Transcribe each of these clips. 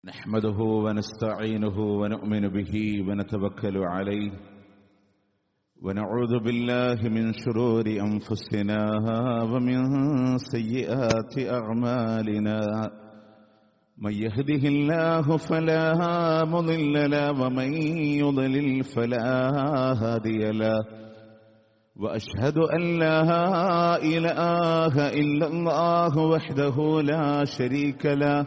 نحمده ونستعينه ونؤمن به ونتوكل عليه ونعوذ بالله من شرور أنفسنا ومن سيئات أعمالنا من يهده الله فلا مضل له ومن يضلل فلا هادي له وأشهد أن لا إله إلا الله وحده لا شريك له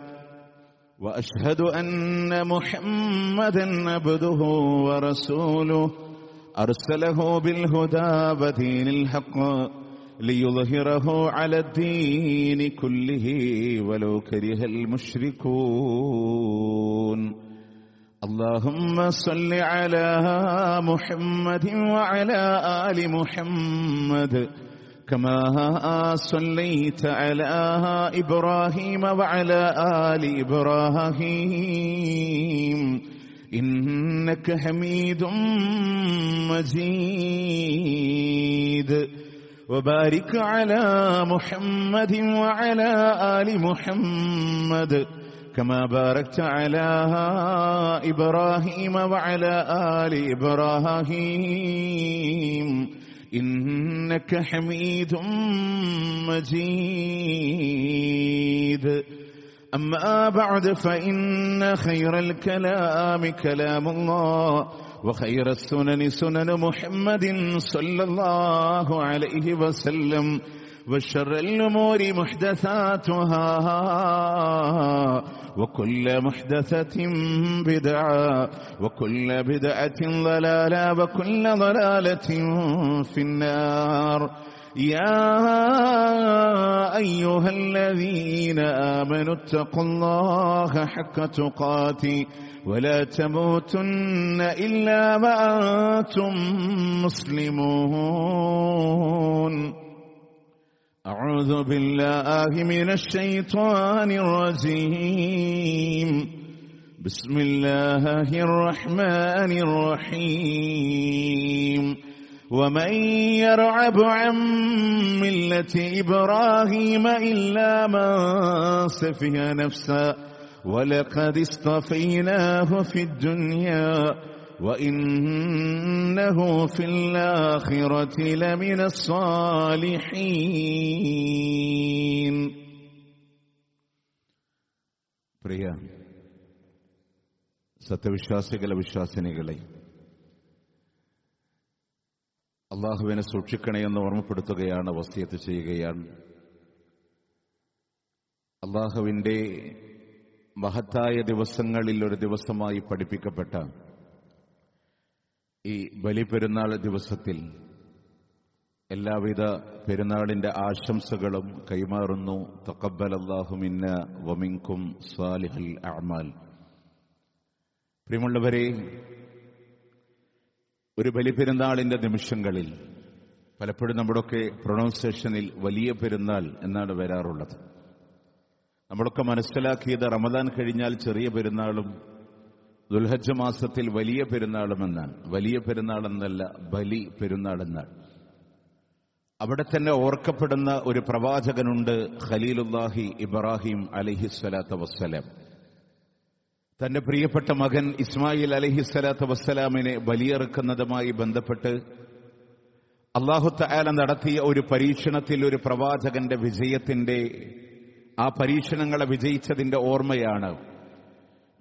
وأشهد أن محمدا عبده ورسوله أرسله بالهدى ودين الحق ليظهره على الدين كله ولو كره المشركون اللهم صل على محمد وعلى آل محمد كما صليت على إبراهيم وعلى آل إبراهيم إنك حميد مجيد وبارك على محمد وعلى آل محمد كما باركت على إبراهيم وعلى آل إبراهيم إنك حميد مجيد أما بعد فإن خير الكلام كلام الله وخير السنن سنن محمد صلى الله عليه وسلم وشر الأمور محدثاتها وكل محدثة بدعة وكل بدعة ضلالة وكل ضلالة في النار يا أيها الذين آمنوا اتقوا الله حق تقاته ولا تموتن إلا وأنتم مسلمون أعوذ بالله من الشيطان الرجيم بسم الله الرحمن الرحيم ومن يرغب عن ملة إبراهيم إلا من سفه نفسه ولقد اصطفيناه في الدنيا وإنه في الآخرة لمن الصالحين. പ്രിയ സത്യവിശ്വാസികളെ വിശ്വാസിനികളെ, അള്ളാഹുവിനെ സൂക്ഷിക്കണമെന്ന് ഓർമ്മപ്പെടുത്തുകയാണ്, വസിയത്ത് ചെയ്യുകയാണ്. അള്ളാഹുവിൻ്റെ മഹത്തായ ദിവസങ്ങളിൽ ഒരു ദിവസമായി പഠിപ്പിക്കപ്പെട്ട ഈ ബലിപെരുന്നാൾ ദിവസത്തിൽ എല്ലാവിധ പെരുന്നാളിന്റെ ആശംസകളും കൈമാറുന്നു. തഖബ്ബലല്ലാഹു മിന്ന വമിൻകും സാലിഹൽ അഅ്മാൽ. പ്രിയമുള്ളവരെ, ഒരു ബലിപെരുന്നാളിന്റെ നിമിഷങ്ങളിൽ പലപ്പോഴും നമ്മുടെയൊക്കെ പ്രൊണൗൺസിയേഷനിൽ വലിയ പെരുന്നാൾ എന്നാണ് വരാറുള്ളത്. നമ്മളൊക്കെ മനസ്സിലാക്കിയത് റമദാൻ കഴിഞ്ഞാൽ ചെറിയ പെരുന്നാളും ദുൽഹജ്ജ് മാസത്തിൽ വലിയ പെരുന്നാളും എന്നാണ്. വലിയ പെരുന്നാൾ എന്നല്ല, ബലി പെരുന്നാൾ എന്നാണ്. അവിടെ തന്നെ ഓർക്കപ്പെടുന്ന ഒരു പ്രവാചകനുണ്ട്, ഖലീലുല്ലാഹി ഇബ്രാഹിം അലൈഹിസ്സലാത്തു വസ്സലാം. തന്റെ പ്രിയപ്പെട്ട മകൻ ഇസ്മായിൽ അലൈഹിസ്സലാത്തു വസ്സലാമിനെ ബലിയറുക്കുന്നതുമായി ബന്ധപ്പെട്ട് അല്ലാഹു തആല നടത്തിയ ഒരു പരീക്ഷണത്തിൽ ഒരു പ്രവാചകന്റെ വിജയത്തിന്റെ, ആ പരീക്ഷണങ്ങളെ വിജയിച്ചതിന്റെ ഓർമ്മയാണ്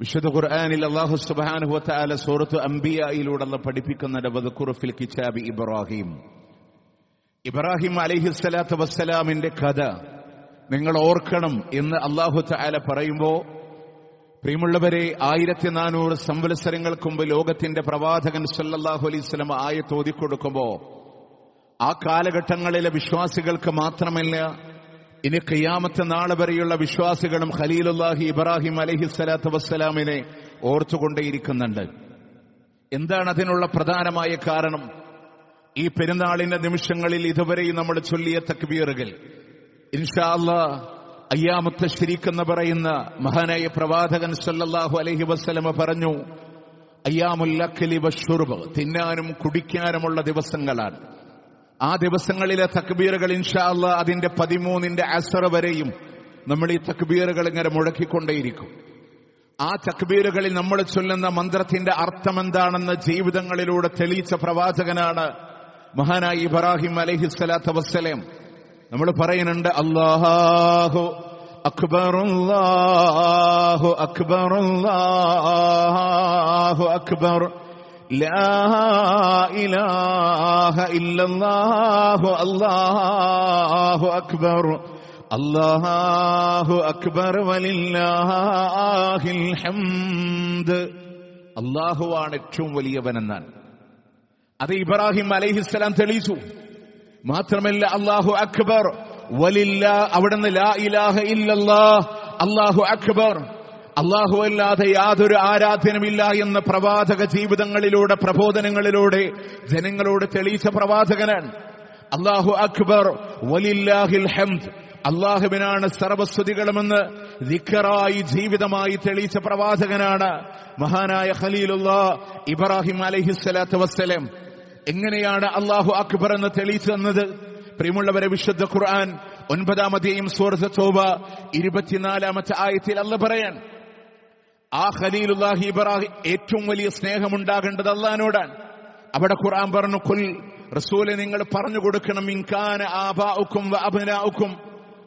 വിശുദ്ധ ഖുർആനിൽ അല്ലാഹു സുബ്ഹാനഹു വ തആല സൂറത്തു അംബിയായിലൂടെ പഠിപ്പിക്കുന്നത്. വദ്കുർ ഫിൽ കിതാബി ഇബ്രാഹിം. ഇബ്രാഹിം അലൈഹിസ്സലാത്തു വസ്സലാമിന്റെ കഥ നിങ്ങൾ ഓർക്കണം എന്ന് അല്ലാഹു തആല പറയുമ്പോൾ, പ്രിയമുള്ളവരെ, 1400 സംവത്സരങ്ങൾക്ക് മുമ്പ് ലോകത്തിന്റെ പ്രവാചകൻ സല്ലല്ലാഹു അലൈഹി വസല്ലം ആയത്ത് ഓതിക്കൊടുക്കുമ്പോൾ ആ കാലഘട്ടങ്ങളിലെ വിശ്വാസികൾക്ക് മാത്രമല്ല, ഇനി ഖിയാമത്ത് നാളെ വരെയുള്ള വിശ്വാസികളും ഖലീലുല്ലാഹി ഇബ്രാഹിം അലൈഹിസ്സലാത്തു വസ്സലാമിനെ ഓർത്തുകൊണ്ടേയിരിക്കുന്നുണ്ട്. എന്താണ് അതിനുള്ള പ്രധാനമായ കാരണം? ഈ പെരുന്നാളിന്റെ നിമിഷങ്ങളിൽ ഇതുവരെയും നമ്മൾ ചൊല്ലിയ തക്ബീറുകൾ. ഇൻഷാ അല്ലാഹ് അയ്യാമുത്ത ശരീക്ക് എന്ന് പറയുന്ന മഹാനായ പ്രവാചകൻ സല്ലല്ലാഹു അലൈഹി വസല്ലമ പറഞ്ഞു, അയ്യാമുൽ അക്ലി വശുർബ്, തിന്നാനും കുടിക്കാനുമുള്ള ദിവസങ്ങളാണ്. ആ ദിവസങ്ങളിലെ തക്ബീറുകൾ ഇൻഷാ അല്ലാഹ് അതിന്റെ 13ന്റെ അസ്ർ വരെയും നമ്മൾ ഈ തക്ബീറുകൾ ഇങ്ങനെ മുഴക്കിക്കൊണ്ടേയിരിക്കും. ആ തക്ബീറുകളിൽ നമ്മൾ ചൊല്ലുന്ന മന്ത്രത്തിന്റെ അർത്ഥം എന്താണെന്ന് ജീവിതങ്ങളിലൂടെ തെളിയിച്ച പ്രവാചകനാണ് മഹാനായ ഇബ്രാഹിം അലൈഹിസ്സലാത്തു വസ്സലാം. നമ്മൾ പറയുന്നുണ്ട് അല്ലാഹു അക്ബർ അല്ലാഹു അക്ബർ അല്ലാഹു അക്ബർ ലാ ഇലാഹ ഇല്ലല്ലാഹു അല്ലാഹു അക്ബർ അല്ലാഹു അക്ബർ വലില്ലാഹിൽ ഹംദ്. അല്ലാഹുവാണ് ഏറ്റവും വലിയവനെന്നാണ്. അത് ഇബ്രാഹിം അലൈഹിസ്സലാം തെളിയിച്ചു. മാത്രമല്ല അല്ലാഹു അക്ബർ വലില്ലാ, അവിടുന്ന് ലാ ഇലാഹ ഇല്ലല്ലാഹ് അല്ലാഹു അക്ബർ, അല്ലാഹു അല്ലാതെ യാതൊരു ആരാധനമില്ല എന്ന പ്രവാചക ജീവിതങ്ങളിലൂടെ പ്രബോധനങ്ങളിലൂടെ ജനങ്ങളോട് തെളിയിച്ച പ്രവാചകനാണ്. അല്ലാഹു അക്ബർ വലില്ലാഹിൽ ഹംദ്, അല്ലാഹുവിനാണ് സർവസ്തുതികളുമെന്ന് ദിക്റായി ജീവിതമായി തെളിയിച്ച പ്രവാചകനാണ് മഹാനായ ഖലീലുല്ലാഹ് ഇബ്രാഹിം അലൈഹിസ്സലാത്തു വസ്സലാം. എങ്ങനെയാണ് അല്ലാഹു അക്ബർ എന്ന് തെളിയിച്ചു തന്നത്? പ്രിയമുള്ളവരെ, വിശുദ്ധ ഖുർആൻ 9-ാം അധ്യായം സൂറത്ത് തൗബ 24-ാമത്തെ ആയത്തിൽ അല്ലാഹു പറയാൻ, ആ ഖലീലുല്ലാഹി ഇബ്രാഹിം ഏറ്റവും വലിയ സ്നേഹമുണ്ടാകേണ്ടത് അല്ലാഹുവിനോടാണ്. അവിടെ ഖുർആൻ പറഞ്ഞു, ഖുൽ റസൂലെ നിങ്ങൾ പറഞ്ഞു കൊടുക്കണം, ഇൻകാന ആബാഉക്കും വ അബ്നാഉക്കും,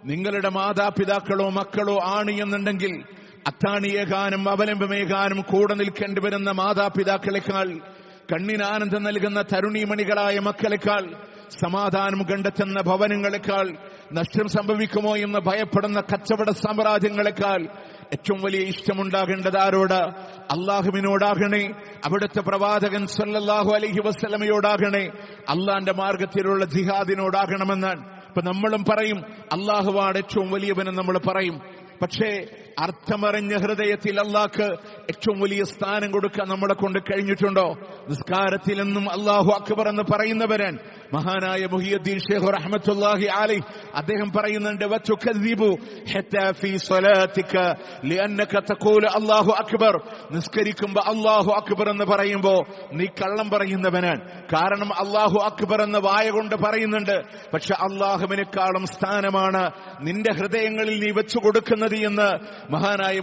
നിങ്ങളുടെ മാതാപിതാക്കളോ മക്കളോ ആണ് എന്നുണ്ടെങ്കിൽ അത്താണിയേകാനും അവലംബമേകാനും കൂടെ നിൽക്കേണ്ടി വരുന്ന മാതാപിതാക്കളെക്കാൾ, കണ്ണിന് ആനന്ദം നൽകുന്ന തരുണീമണികളായ മക്കളെക്കാൾ, സമാധാനം കണ്ടെത്തുന്ന ഭവനങ്ങളെക്കാൾ, നഷ്ടം സംഭവിക്കുമോ എന്ന് ഭയപ്പെടുന്ന കച്ചവട സാമ്രാജ്യങ്ങളെക്കാൾ ഏറ്റവും വലിയ ഇഷ്ടമുണ്ടാകേണ്ടത് ആരോട്? അള്ളാഹുവിനോടാകണേ, അവിടുത്തെ പ്രവാചകൻ സല്ലല്ലാഹു അലൈഹി വസല്ലമയോടാകണേ, അള്ളാന്റെ മാർഗത്തിലുള്ള ജിഹാദിനോടാകണമെന്നാണ്. ഇപ്പൊ നമ്മളും പറയും അള്ളാഹുവാണ് ഏറ്റവും വലിയവനെന്ന് നമ്മൾ പറയും. പക്ഷേ അർത്ഥമറിഞ്ഞ ഹൃദയത്തിൽ അള്ളാഹ്ക്ക് ഏറ്റവും വലിയ സ്ഥാനം കൊടുക്കാൻ നമ്മളെ കൊണ്ട് കഴിഞ്ഞിട്ടുണ്ടോ? നിസ്കാരത്തിൽ എന്നും അല്ലാഹു അക്ബർ എന്ന് പറയുന്നവരൻ മഹാനായ മുഹിയുദ്ദീൻ ശൈഖ് റഹ്മത്തുള്ളാഹി അലൈഹി അദ്ദേഹം പറയുന്നുണ്ട്, വതുകദ്ദിബു ഹത്താ ഫീ സ്വലാതിക ലിഅന്നക തഖൂലു അല്ലാഹു അക്ബർ, നിസ്കരിക്കുമ്പോൾ അല്ലാഹു അക്ബർ എന്ന് പറയുമ്പോൾ നീ കള്ളം പറയുന്നവനാണ്. കാരണം അല്ലാഹു അക്ബർ എന്ന് വായ കൊണ്ട് പറയുന്നുണ്ട്, പക്ഷെ അല്ലാഹുവിനേക്കാളും സ്ഥാനമാണ് നിന്റെ ഹൃദയങ്ങളിൽ നീ വെച്ചു കൊടുക്കുന്നത് എന്ന് മഹാനായ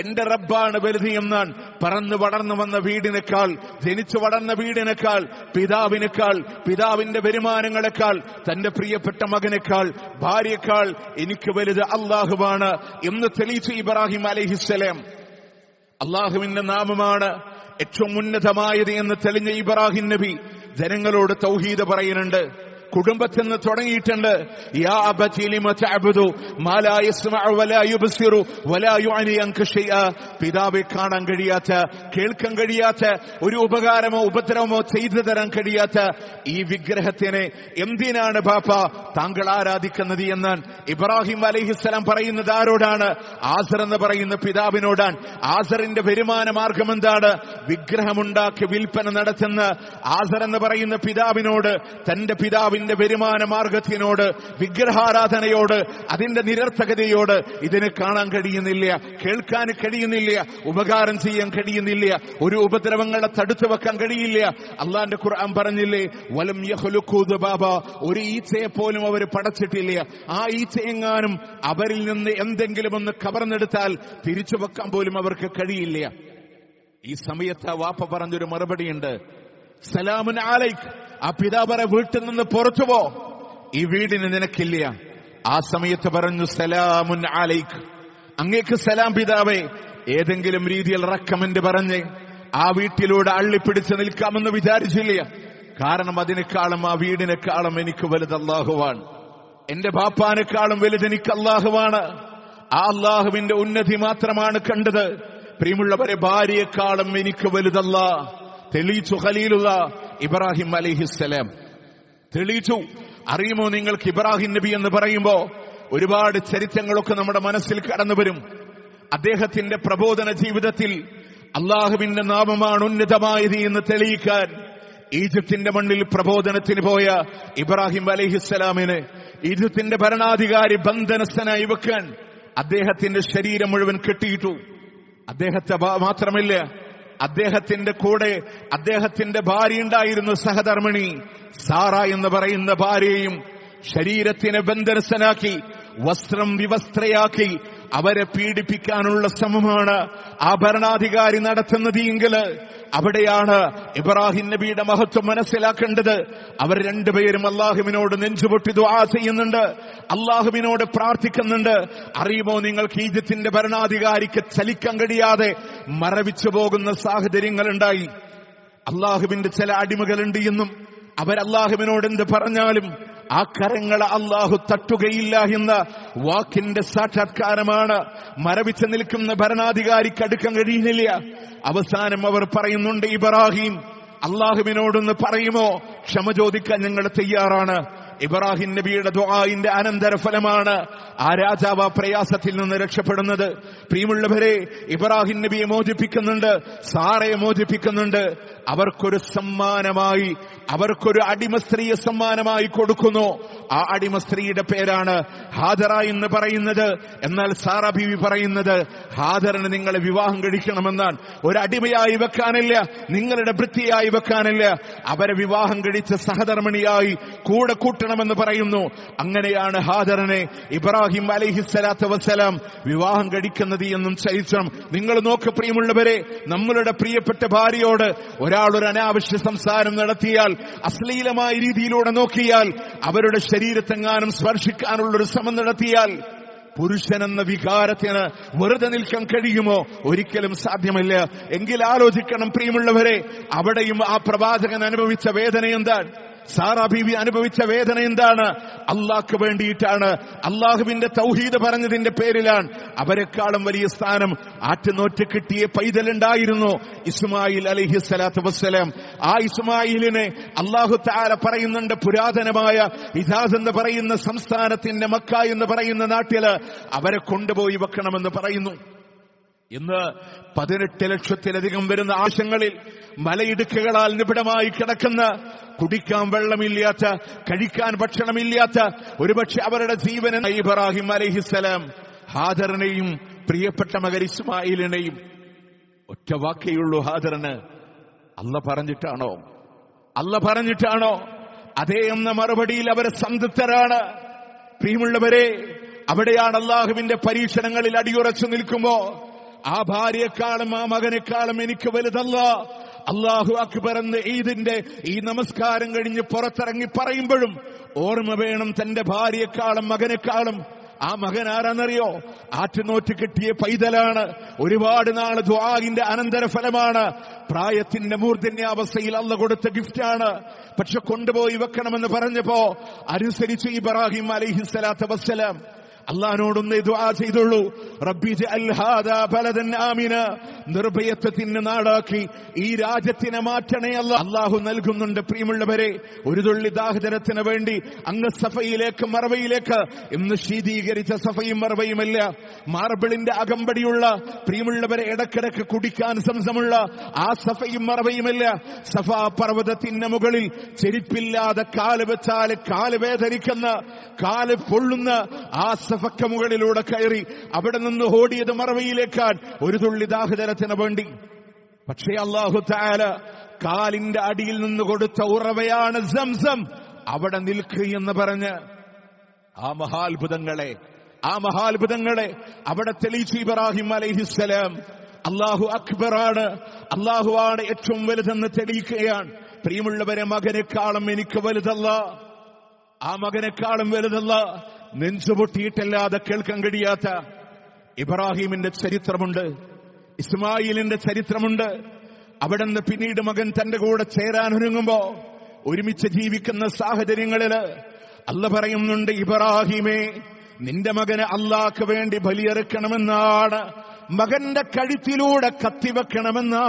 എന്റെ റബ്ബാണ് വലുത് എന്നാണ്. പറന്നു വളർന്നു വന്ന വീടിനേക്കാൾ, ജനിച്ചു വളർന്ന വീടിനേക്കാൾ, പിതാവിനേക്കാൾ, പിതാവിന്റെ വരുമാനങ്ങളെക്കാൾ, തന്റെ പ്രിയപ്പെട്ട മകനേക്കാൾ, ഭാര്യയേക്കാൾ എനിക്ക് വലുത് അല്ലാഹുവാണ് എന്ന് തെളിയിച്ചു ഇബ്രാഹിം അലൈഹിസ്സലാം. അല്ലാഹുവിന്റെ നാമമാണ് ഏറ്റവും ഉന്നതമായത് എന്ന് തെളിഞ്ഞ ഇബ്രാഹിം നബി ജനങ്ങളോട് തൗഹീദ് പറയുന്നുണ്ട്. കുടുംബത്തിൽ നിന്ന് തുടങ്ങിയിട്ടുണ്ട്. യാ അബതി ലിമ തഅബുദു മാ ലാ യസ്മഉ വലാ യുബ്സിറു വലാ യുഅനി അൻക ശൈഅ, പിതാവെ കാണാൻ കഴിയാത്ത, കേൾക്കാൻ കഴിയാത്ത, ഒരു ഉപകാരമോ ഉപദ്രവമോ ചെയ്തു തരാൻ കഴിയാത്ത ഈ വിഗ്രഹത്തിനെ എന്തിനാണ് ബാപ്പ താങ്കൾ ആരാധിക്കുന്നത് എന്ന് ഇബ്രാഹിം അലൈഹിസ്സലാം പറയുന്നത് ആരോടാണ്? ആസർ എന്ന് പറയുന്ന പിതാവിനോടാണ്. ആസറിന്റെ വരുമാന മാർഗം എന്താണ്? വിഗ്രഹമുണ്ടാക്കി വിൽപ്പന നടത്തുന്ന ആസർ എന്ന് പറയുന്ന പിതാവിനോട്, തന്റെ പിതാവിന്റെ വരുമാന മാർഗത്തിനോട്, വിഗ്രഹാരാധനയോട്, അതിന്റെ നിരർത്ഥകതയോട് ഇതിനെ കാണാൻ കഴിയുന്നില്ല, കേൾക്കാൻ കഴിയുന്നില്ല, ഉപകാരം ചെയ്യാൻ കഴിയുന്നില്ല, ഒരു ഉപദ്രവങ്ങളെ തടുത്തു വെക്കാൻ കഴിയില്ല. അള്ളാന്റെ ഖുർആൻ പറഞ്ഞില്ലേ, വലം യഖ്ലുഖൂ ദുബാബ, ഒരു ഈച്ചയെ പോലും അവർ പടച്ചിട്ടില്ല. ആ ഈച്ചയെങ്ങാനും അവരിൽ നിന്ന് എന്തെങ്കിലും ഒന്ന് കവർന്നെടുത്താൽ തിരിച്ചു വെക്കാൻ പോലും അവർക്ക് കഴിയില്ല. ഈ സമയത്ത് വാപ്പ പറഞ്ഞൊരു മറുപടിയുണ്ട്, സലാമുൻ അലൈക്, ആ പിതാവരെ വീട്ടിൽ നിന്ന് പുറത്തു പോ, ഈ വീടിന് നിനക്കില്ല. ആ സമയത്ത് പറഞ്ഞു, സലാമുൻ അലൈക്, അങ്ങേക്ക് സലാം പിതാവേ. ഏതെങ്കിലും രീതിയിൽ റെക്കമെന്റ് പറഞ്ഞ് ആ വീട്ടിലൂടെ അള്ളിപ്പിടിച്ച് നിൽക്കാമെന്ന് വിചാരിച്ചില്ല. കാരണം അതിനേക്കാളും ആ വീടിനേക്കാളും എനിക്ക് വലുത് അല്ലാഹുവാണ്. എന്റെ ബാപ്പാനേക്കാളും വലുത് എനിക്ക് അല്ലാഹുവാണ്. ആ അല്ലാഹുവിന്റെ ഉന്നതി മാത്രമാണ് കണ്ടത്. പ്രിയമുള്ളവരെ, ഭാര്യയെക്കാളും എനിക്ക് വലുതല്ല. തെളിയിച്ചു ഖലീലുല്ലാഹ് ഇബ്രാഹിം അലൈഹിസ്സലാം തെളിയിച്ചു. അറിയുമോ നിങ്ങൾക്ക്, ഇബ്രാഹിം നബി എന്ന് പറയുമ്പോ ഒരുപാട് ചരിത്രങ്ങളൊക്കെ നമ്മുടെ മനസ്സിൽ കടന്നു വരും. അദ്ദേഹത്തിന്റെ പ്രബോധന ജീവിതത്തിൽ അള്ളാഹുവിന്റെ നാമമാണ് ഉന്നതമായത് എന്ന് തെളിയിക്കാൻ ഈജിപ്തിന്റെ മണ്ണിൽ പ്രബോധനത്തിന് പോയ ഇബ്രാഹിം അലൈഹിസ്സലാമിന് ഈജിപ്തിന്റെ ഭരണാധികാരി ബന്ധനസ്ഥനായി വെക്കാൻ അദ്ദേഹത്തിന്റെ ശരീരം മുഴുവൻ കെട്ടിയിട്ടു. അദ്ദേഹത്തെ മാത്രമല്ല, അദ്ദേഹത്തിന്റെ കൂടെ അദ്ദേഹത്തിന്റെ ഭാര്യ ഉണ്ടായിരുന്നു, സഹധർമ്മിണി സാറ എന്ന് പറയുന്ന ഭാര്യയും ശരീരത്തിനെ ബന്ധനസ്ഥനാക്കി വസ്ത്രം വിവസ്ത്രയാക്കി അവരെ പീഡിപ്പിക്കാനുള്ള ശ്രമമാണ് ആ ഭരണാധികാരി നടത്തുന്നത് എങ്കിൽ അവിടെയാണ് ഇബ്രാഹിം നബിയുടെ മഹത്വം മനസ്സിലാക്കേണ്ടത്. അവർ രണ്ടുപേരും അള്ളാഹുവിനോട് നെഞ്ചുപൊട്ടി ദുആ ചെയ്യുന്നുണ്ട്, അള്ളാഹുവിനോട് പ്രാർത്ഥിക്കുന്നുണ്ട്. അറിയുമോ നിങ്ങൾക്ക്, ഈജിപ്തിന്റെ ഭരണാധികാരിക്ക് ചലിക്കാൻ കഴിയാതെ മരവിച്ചു പോകുന്ന സാഹചര്യങ്ങളുണ്ടായി. അള്ളാഹുവിന്റെ ചില അടിമകളുണ്ട് എന്നും അവരല്ലാഹുവിനോട് എന്ത് പറഞ്ഞാലും ആ കരങ്ങളെ അള്ളാഹു തട്ടുകയില്ല എന്ന വാക്കിന്റെ സാക്ഷാത്കാരമാണ്. മരവിച്ചു നിൽക്കുന്ന ഭരണാധികാരിക്ക് അടുക്കാൻ കഴിയുന്നില്ല. അവസാനം അവർ പറയുന്നുണ്ട്, ഇബ്രാഹിം അള്ളാഹുവിനോടൊന്ന് പറയുമോ, ക്ഷമ ചോദിക്കാൻ ഞങ്ങൾ തയ്യാറാണ്. ഇബ്രാഹിം നബിയുടെ ദുആഇന്റെ അനന്തരഫലമാണ് ആ രാജാവ് പ്രയാസത്തിൽ നിന്ന് രക്ഷപ്പെടുന്നത്. പ്രിയമുള്ളവരെ, ഇബ്രാഹിം നബിയെ മോചിപ്പിക്കുന്നുണ്ട്, സാറയെ മോചിപ്പിക്കുന്നുണ്ട്. അവർക്കൊരു സമ്മാനമായി, അവർക്കൊരു അടിമ സ്ത്രീയെ സമ്മാനമായി കൊടുക്കുന്നു. ആ അടിമ സ്ത്രീയുടെ പേരാണ് ഹാജറ എന്ന് പറയുന്നത്. എന്നാൽ സാറ ബീവി പറയുന്നത് ഹാജറിന് നിങ്ങളെ വിവാഹം കഴിക്കണമെന്നാണ്. ഒരു അടിമയായി വെക്കാനില്ല, നിങ്ങളുടെ വൃത്തിയായി വെക്കാനില്ല, അവരെ വിവാഹം കഴിച്ച സഹധർമ്മിണിയായി കൂടെ കൂട്ടണമെന്ന് പറയുന്നു. അങ്ങനെയാണ് ഹാജറിനെ ഇബ്രാഹിം അലൈഹിസ്സലാത്തു വസ്സലാം വിവാഹം കഴിക്കുന്നത് എന്നും ചരിത്രം. നിങ്ങൾ നോക്ക് പ്രിയമുള്ളവരെ, നമ്മളുടെ പ്രിയപ്പെട്ട ഭാര്യയോട് ഒരാൾ ഒരു അനാവശ്യ സംസാരം നടത്തിയാൽ, അശ്ലീലമായ രീതിയിലൂടെ നോക്കിയാൽ, അവരുടെ ശരീരത്തെങ്ങാനും സ്പർശിക്കാനുള്ളൊരു ശ്രമം നടത്തിയാൽ, പുരുഷനെന്ന വികാരത്തിന് വെറുതെ നിൽക്കാൻ കഴിയുമോ? ഒരിക്കലും സാധ്യമല്ല. എങ്കിൽ ആലോചിക്കണം പ്രിയമുള്ളവരെ, അവിടെയും ആ പ്രവാചകൻ അനുഭവിച്ച വേദന എന്താണ്? സാറാ ബീവി അനുഭവിച്ച വേദന എന്താണ്? അള്ളാഹ്ക്ക് വേണ്ടിയിട്ടാണ്, അള്ളാഹുവിന്റെ തൗഹീദ് പറഞ്ഞതിന്റെ പേരിലാണ്. അവരെക്കാളും വലിയ സ്ഥാനം ആറ്റുനോറ്റ് കിട്ടിയ പൈതലുണ്ടായിരുന്നു, ഇസ്മായിൽ അലൈഹിസ്സലാത്തു വസ്സലാം. ആ ഇസ്മായിലിനെ അല്ലാഹു തആല പറയുന്നുണ്ട്, പുരാതനമായ ഹിജാസ് എന്ന് പറയുന്ന സംസ്ഥാനത്തിന്റെ മക്ക എന്ന് പറയുന്ന നാട്ടില് അവരെ കൊണ്ടുപോയി വെക്കണമെന്ന് പറയുന്നു. ഇന്ന് 18 ലക്ഷത്തിലധികം വരുന്ന ആശങ്ങളിൽ മലയിടുക്കുകളാൽ നിബിഡമായി കിടക്കുന്ന, കുടിക്കാൻ വെള്ളമില്ലാത്ത, കഴിക്കാൻ ഭക്ഷണമില്ലാത്ത, ഒരുപക്ഷെ അവരുടെ ജീവന ഇബ്രാഹിം അലൈഹിസ്സലാം ഹാജറിനെയും പ്രിയപ്പെട്ട മകൻ ഇസ്മായിലിനെയും ഒറ്റ വാക്കേയുള്ളൂ ഹാജറിന്. അല്ല പറഞ്ഞിട്ടാണോ? അല്ല പറഞ്ഞിട്ടാണോ? അതേ എന്ന മറുപടിയിൽ അവർ സംതൃപ്തരാണ്. പ്രിയമുള്ളവരെ, അവിടെയാണ് അള്ളാഹുവിന്റെ പരീക്ഷണങ്ങളിൽ അടിയുറച്ചു നിൽക്കുമ്പോ ആ ഭാര്യയെക്കാളും ആ മകനെക്കാളും എനിക്ക് വലുതല്ല. അല്ലാഹു അക്ബർ എന്ന് ഈദിന്റെ ഈ നമസ്കാരം കഴിഞ്ഞ് പുറത്തിറങ്ങി പറയുമ്പോഴും ഓർമ്മ വേണം തന്റെ ഭാര്യയെക്കാളും മകനെക്കാളും. ആ മകൻ ആരാന്നറിയോ? ആറ്റുനോറ്റ് കിട്ടിയ പൈതലാണ്. ഒരുപാട് നാള് ദുആഇന്റെ അനന്തരഫലമാണ്. പ്രായത്തിന്റെ മൂർധന്യാവസ്ഥയിൽ അള്ള കൊടുത്ത ഗിഫ്റ്റാണ്. പക്ഷെ കൊണ്ടുപോയി വെക്കണമെന്ന് പറഞ്ഞപ്പോ അനുസരിച്ച് ഇബ്രാഹിം അലൈഹിസ്സലാത്തു വസ്സലാം അള്ളാഹിനോടൊന്ന് ദുആ ചെയ്തുള്ളൂ, റബ്ബി ജഅൽ ഹാദാ ബലദൻ ആമിന, നിർഭയത്വത്തിന് നാടാക്കി ഈ രാജ്യത്തിനെ മാറ്റണേ അല്ലാ. അള്ളാഹു നൽകുന്നുണ്ട്. പ്രിയമുള്ളവരെ, ഒരു തുള്ളി ദാഹജലത്തിന് വേണ്ടി അങ്ങ് സഫയിലേക്ക് മറവയിലേക്ക്, ഇന്ന് ശീതീകരിച്ച സഫയും മറവയുമല്ല, മാർബിളിന്റെ അകമ്പടിയുള്ള, പ്രിയമുള്ളവരെ, ഇടക്കിടക്ക് കുടിക്കാൻ സംസമുള്ള ആ സഫയും മറവയുമല്ല. സഫാ പർവ്വതത്തിന് മുകളിൽ ചെരുപ്പില്ലാതെ കാല് വെച്ചാല് കാല് വേദനിക്കുന്ന, കാല് പൊള്ളുന്ന ആ സഫക്ക് മുകളിലൂടെ കയറി അവിടെ നിന്ന് ഓടിയത് മറവയിലേക്കാൻ, ഒരു തുള്ളി ദാഹജലത്തിന് വേണ്ടി. പക്ഷേ അല്ലാഹു തആല കാലിന്റെ അടിയിൽ നിന്ന് കൊടുത്ത ഉറവയാണ് സംസം. അവിടെ നിൽക്കുക എന്ന് പറഞ്ഞ് ആ മഹാത്ഭുതങ്ങളെ അവിടെ തെളിയിച്ചു ഇബ്രാഹിം അലൈഹിസ്സലാം. അല്ലാഹു അക്ബറാണ്, അല്ലാഹുവാണ് ഏറ്റവും വലുതെന്ന് തെളിയിക്കുകയാണ്. പ്രിയമുള്ളവരെ, മകനെക്കാളും എനിക്ക് വലുതല്ല, ആ മകനെക്കാളും വലുതല്ല. നെഞ്ചുപൊട്ടിയിട്ടല്ലാതെ കേൾക്കാൻ കഴിയാത്ത ഇബ്രാഹിമിന്റെ ചരിത്രമുണ്ട്, ഇസ്മായിലിന്റെ ചരിത്രമുണ്ട്. അവിടെ നിന്ന് പിന്നീട് മകൻ തന്റെ കൂടെ ചേരാൻ ഒരുങ്ങുമ്പോ, ഒരുമിച്ച് ജീവിക്കുന്ന സാഹചര്യങ്ങളില് അല്ല പറയുന്നുണ്ട്, ഇബ്രാഹിമേ, നിന്റെ മകനെ അല്ലാഹ്ക്ക് വേണ്ടി ബലിയെറുക്കണമെന്നാണ്, മകന്റെ കഴുത്തിലൂടെ കത്തിവെക്കണമെന്നാ.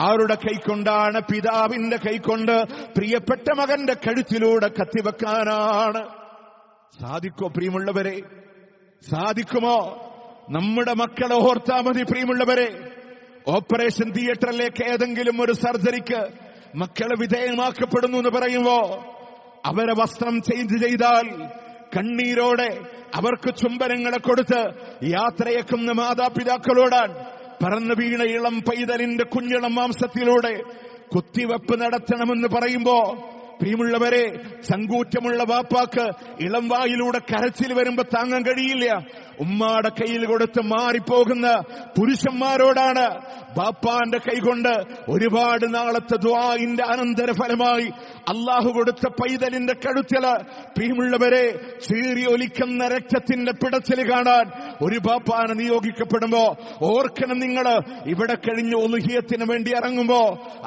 ആരുടെ കൈക്കൊണ്ടാണ്? പിതാവിന്റെ കൈക്കൊണ്ട് പ്രിയപ്പെട്ട മകന്റെ കഴുത്തിലൂടെ കത്തിവെക്കാനാണ്. സാധിക്കോ പ്രിയമുള്ളവരെ? സാധിക്കുമോ? നമ്മുടെ മക്കളെ ഓർത്താ മതി പ്രിയമുള്ളവരെ. ഓപ്പറേഷൻ തിയേറ്ററിലേക്ക് ഏതെങ്കിലും ഒരു സർജറിക്ക് മക്കളെ വിധേയമാക്കപ്പെടുന്നു എന്ന് പറയുമ്പോ അവരെ വസ്ത്രം ചേഞ്ച് ചെയ്താൽ കണ്ണീരോടെ അവർക്ക് ചുംബനങ്ങളെ കൊടുത്ത് യാത്രയേക്കുന്ന മാതാപിതാക്കളോടാണ് പറന്നു വീണ ഇളം പൈതലിന്റെ കുഞ്ഞിളം മാംസത്തിലൂടെ കുത്തിവെപ്പ് നടത്തണമെന്ന് പറയുമ്പോ പ്രിയമുള്ളവരെ, ചങ്കൂറ്റമുള്ള വാപ്പാക്ക് ഇളം വായിലൂടെ കരച്ചിൽ വരുമ്പോ താങ്ങാൻ കഴിയില്ല. ഉമ്മാടെ കയ്യിൽ കൊടുത്ത് മാറിപ്പോകുന്ന പുരുഷന്മാരോടാണ് ബാപ്പാന്റെ കൈകൊണ്ട് ഒരുപാട് നാളത്തെ ദുആഇന്റെ അനന്തരഫലമായി അള്ളാഹു കൊടുത്ത പൈതലിന്റെ കഴുത്തില് പ്രിയമുള്ളവരെ ചീറി ഒലിക്കുന്ന രക്തത്തിന്റെ പിടച്ചിൽ കാണാൻ ഒരു ബാപ്പാനെ നിയോഗിക്കപ്പെടുമ്പോ ഓർക്കണം നിങ്ങൾ, ഇവിടെ കഴിഞ്ഞ് ഉളുഹിയത്തിന് വേണ്ടി ഇറങ്ങുമ്പോ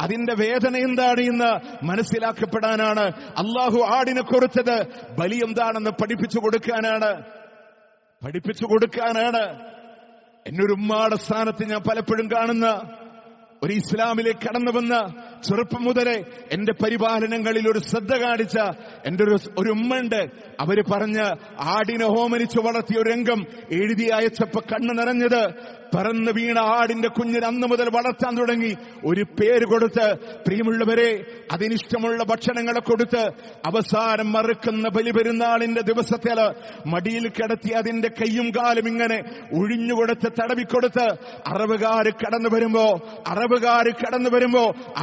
അതിന്റെ വേദന എന്താണ് എന്ന് മനസ്സിലാക്കപ്പെടാനാണ് അള്ളാഹു ആടിനെ കൊടുത്തത്. ബലി എന്താണെന്ന് പഠിപ്പിച്ചു കൊടുക്കാനാണ്. എന്നൊരു ഉമ്മാടെ സ്ഥാനത്ത് ഞാൻ പലപ്പോഴും കാണുന്ന ഒരു ഇസ്ലാമിലേക്ക് കടന്നു വന്ന ചെറുപ്പം മുതലേ എന്റെ പരിപാലനങ്ങളിൽ ഒരു ശ്രദ്ധ കാണിച്ച എന്റെ ഒരു ഉമ്മയുണ്ട്. അവര് പറഞ്ഞ് ആടിനെ ഹോമനിച്ചു വളർത്തിയ ഒരു രംഗം എഴുതി അയച്ചപ്പോ കണ്ണു നിറഞ്ഞത്, പറന്ന് വീണ ആടിന്റെ കുഞ്ഞിന് അന്ന് മുതൽ വളർത്താൻ തുടങ്ങി. ഒരു പേര് കൊടുത്ത്, പ്രിയമുള്ളവരെ, അതിനിഷ്ടമുള്ള ഭക്ഷണങ്ങളെ കൊടുത്ത് അവസാനം മറുക്കുന്ന ബലിപെരുന്നാളിന്റെ ദിവസത്തില് മടിയിൽ കിടത്തി അതിന്റെ കയ്യും കാലും ഇങ്ങനെ ഒഴിഞ്ഞുകൊടുത്ത് തടവിക്കൊടുത്ത് അറവുകാര് കടന്നു വരുമ്പോ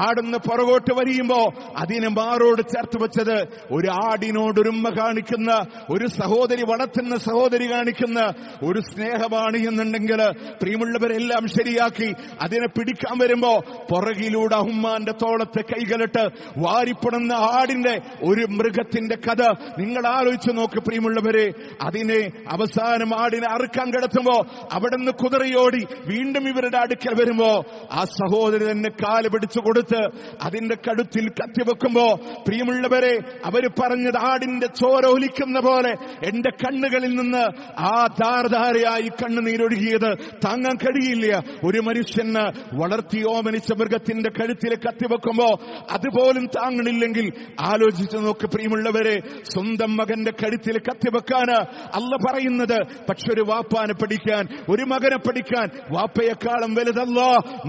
ആടുന്ന് പുറകോട്ട് വരിയുമ്പോ അതിനെ മാറോട് ചേർത്ത് വെച്ചത് ഒരു ആടിനോടൊരു ഉമ്മ കാണിക്കുന്ന, ഒരു സഹോദരി വളർത്തുന്ന സഹോദരി കാണിക്കുന്ന ഒരു സ്നേഹമാണ് എന്നുണ്ടെങ്കിൽ പ്രിയമുള്ളവരെല്ലാം ശരിയാക്കി അതിനെ പിടിക്കാൻ വരുമ്പോ പുറകിലൂടെ ഉമ്മാന്റെ തോളത്തെ കൈകളിട്ട് വാരിപ്പുണന്ന ആടിന്റെ ഒരു മൃഗത്തിന്റെ കഥ നിങ്ങൾ ആലോചിച്ച് നോക്ക് പ്രിയമുള്ളവരെ. അതിനെ അവസാനം ആടിനെ അറുക്കാൻ കിടത്തുമ്പോ അവിടെ നിന്ന് കുതിരയോടി വീണ്ടും ഇവരുടെ അടുക്കൽ വരുമ്പോ ആ സഹോദരി തന്നെ കാല് പിടിച്ചു കൊടുത്ത് അതിന്റെ കഴുത്തിൽ കത്തിവെക്കുമ്പോ പ്രിയമുള്ളവരെ അവര് പറഞ്ഞത്, ആടിന്റെ ചോര ഒലിക്കുന്ന പോലെ എന്റെ കണ്ണുകളിൽ നിന്ന് ആ ധാരധാരയായി കണ്ണുനീരൊഴുകിയത് താങ്ങാൻ കഴിയില്ല. ഒരു മനുഷ്യന് വളർത്തി ഓമനിച്ച മൃഗത്തിന്റെ കഴുത്തിൽ കത്തിവെക്കുമ്പോ അതുപോലും താങ്ങണില്ലെങ്കിൽ ആലോചിച്ചു നോക്ക് പ്രിയമുള്ളവരെ. സ്വന്തം മകന്റെ കഴുത്തിൽ കത്തിവെക്കാന് അല്ല പറയുന്നത്. പക്ഷെ ഒരു വാപ്പാനെ പഠിക്കാൻ, ഒരു മകനെ പഠിക്കാൻ വാപ്പയെക്കാളും വലുതല്ല,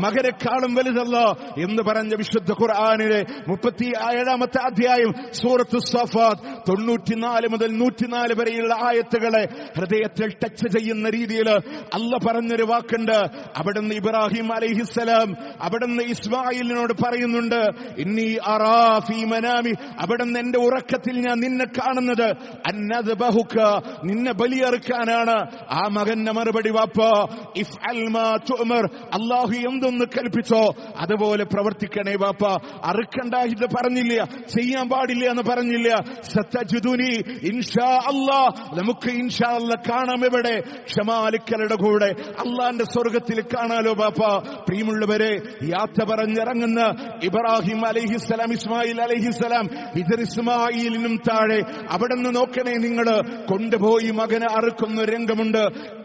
മകനെക്കാളും വലുതല്ല എന്ന് പറഞ്ഞ വിശുദ്ധ ഖുർആനിലെ 37-ാമത്തെ അധ്യായം സൂറത്തു സഫാത്ത് 94 മുതൽ 104 വരെയുള്ള ആയത്തുകളെ ഹൃദയത്തിൽ ടച്ച് ചെയ്യുന്ന രീതിയിൽ അല്ല പറഞ്ഞൊരു വാക്കുണ്ട്. അവിടുന്ന് ഇബ്രാഹിം അലൈഹിസ്സലാം അവിടുന്ന് ഇസ്മായിലിനോട് പറയുന്നുണ്ട്, ഇന്നി അറാ ഫീ മനാമി, അവിടുന്ന് എന്റെ ഉറക്കത്തിൽ ഞാൻ നിന്നെ കാണുന്നത്, അന്നദ്ബഹുക, നിന്നെ ബലിയറുക്കാനാണ്. ആ മകന്റെ മറുപടി, വാപ്പാ ഇഫ്അൽ മാ തുഅ്മർ, അല്ലാഹു എന്തൊന്ന് കൽപ്പിച്ചോ അതുപോലെ പ്രവർത്തിക്കണേ വാപ്പാ. അറുക്കണ്ട എന്ന് പറഞ്ഞില്ല, ചെയ്യാൻ പാടില്ല എന്ന് പറഞ്ഞില്ല. സതജിദുനി ഇൻഷാ അല്ലാഹ്, നമുക്ക് ഇൻഷാ അല്ലാഹ് കാണാം. എവിടെ? ക്ഷമാലിക്കലുടെ കൂടെ അള്ളാന്റെ സ്വർഗത്തിൽ കാണാലോ ബാപ്പാ. പ്രിയമുള്ളവരെ, യാത്ര പറഞ്ഞിറങ്ങുന്ന ഇബ്രാഹിം അലൈഹിസ്സലാം, ഇസ്മായിൽ അലൈഹിസ്സലാം, ഇസ്മായിലിനും താഴെ അവിടെ നിന്ന് നോക്കണേ നിങ്ങൾ, കൊണ്ടുപോയി മകനെ അറുക്കുന്ന രംഗമുണ്ട്.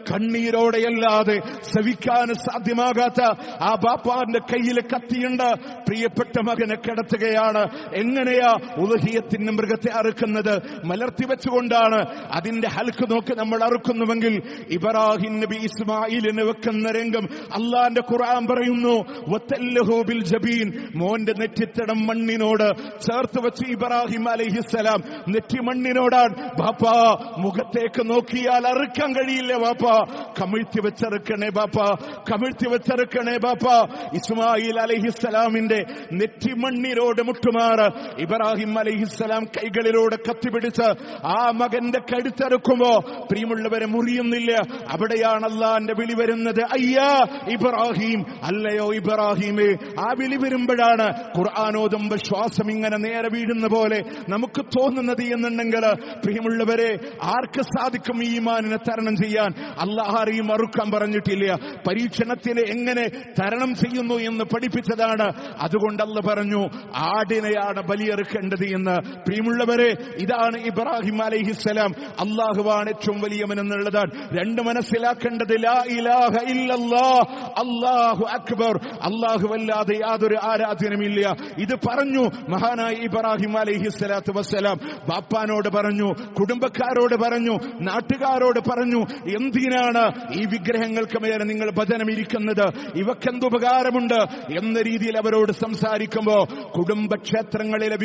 കണ്ണീരോടെയല്ലാതെ സവിക്കാൻ സാധ്യമാകാത്ത ആ ബാപ്പാന്റെ കയ്യിൽ കത്തിയുണ്ട്. പ്രിയപ്പെട്ട മകനെ കിടത്തുകയാണ്. എങ്ങനെയാ ഉളുഹിയത്തിന് മൃഗത്തെ അറുക്കുന്നത്? മലർത്തി വെച്ചുകൊണ്ടാണ്. അതിന്റെ ഹൽക്ക് നോക്കി നമ്മൾ അറുക്കുന്നുവെങ്കിൽ ഇബ്രാഹിം നബി ഇസ്മായിലിന് വെക്കുന്ന രംഗം അള്ളാന്റെ ഖുർആൻ പറയുന്നു, വതല്ലഹു ബിൽ ജബീൻ, മോന്റെ നെറ്റിത്തടം മണ്ണിനോട് ചേർത്ത് വെച്ച് ഇബ്രാഹിം അലൈഹിസ്സലാം നെറ്റി മണ്ണിനോടാണ്. ബാപ്പാ മുഖത്തേക്ക് നോക്കിയാൽ അറുക്കാൻ കഴിയില്ല ബാപ്പാ, കമിഴ്ത്തി വെച്ചെറുക്കണേ ബാപ്പാ, കമിഴ്ത്തി വെച്ചെറുക്കണേ ബാപ്പാ. ഇസ്മായിൽ അലൈഹിസ്സലാമിന്റെ നെറ്റി മണ്ണിനോട് മുട്ടുമാറ് ഇബ്രാഹിം അലൈഹിസ്സലാം കൈകളിലൂടെ കത്തിപിടിച്ച് ആ മകന്റെ കഴുത്തെറുക്കുമ്പോ പ്രിയമുള്ളവരെ മുറിയുന്നില്ല. അവിടെയാണ് അല്ലാഹുവിന്റെ വിളി വരുന്നത്, അയ്യാ ഇബ്രാഹിം, അല്ലയോ ഇബ്രാഹിമേ. ആ വിളി വരുമ്പോഴാണ് ഖുർആൻ ഓതുമ്പോൾ ശ്വാസം ഇങ്ങനെ നേരെ വീഴുന്ന പോലെ നമുക്ക് തോന്നുന്നത് എന്നുണ്ടെങ്കിൽ പ്രിയമുള്ളവരെ, ആർക്ക് സാധിക്കും ഈ ഈമാനിനെ തരണം ചെയ്യാൻ? അല്ലാഹ് ആരെയും മറുക്കാൻ പറഞ്ഞിട്ടില്ല. പരീക്ഷണത്തിന് എങ്ങനെ തരണം ചെയ്യുന്നു എന്ന് പഠിപ്പിച്ചതാണ്. അതുകൊണ്ട് അല്ലാഹ് പറഞ്ഞു, ആടിനെയാണ് ബലിയെറുക്കേണ്ടത് എന്ന്. പ്രിയമുള്ളവരെ, ഇതാണ് ഇബ്രാഹിം അലൈഹിസ്സലാം. അല്ലാഹുവാണ് ഏറ്റവും വലിയവൻ എന്നുള്ളതാണ്. രണ്ട് മനസ്സിലാക്കേണ്ടത്, ലാ ഇലാഹ ഇല്ലല്ലാഹ്, അല്ലാഹു അക്ബർ, അല്ലാഹുവല്ലാതെ യാതൊരു ആരാധ്യനുമില്ല. ഇത് പറഞ്ഞു മഹാനായ ഇബ്രാഹിം അലൈഹിസ്സലാത്തു വസ്സലാം. ബാപ്പാനോട് പറഞ്ഞു, കുടുംബക്കാരോട് പറഞ്ഞു, നാട്ടുകാരോട് പറഞ്ഞു, എന്തിനാണ് ഈ വിഗ്രഹങ്ങൾക്ക് മേലെ നിങ്ങൾ ഭജനം ഇരിക്കുന്നത്? ഇവക്കെന്തുപകാരമുണ്ട് എന്ന രീതിയിൽ അവരോട് സംസാരിക്കുമ്പോ കുടുംബക്ഷേത്രങ്ങളിലെ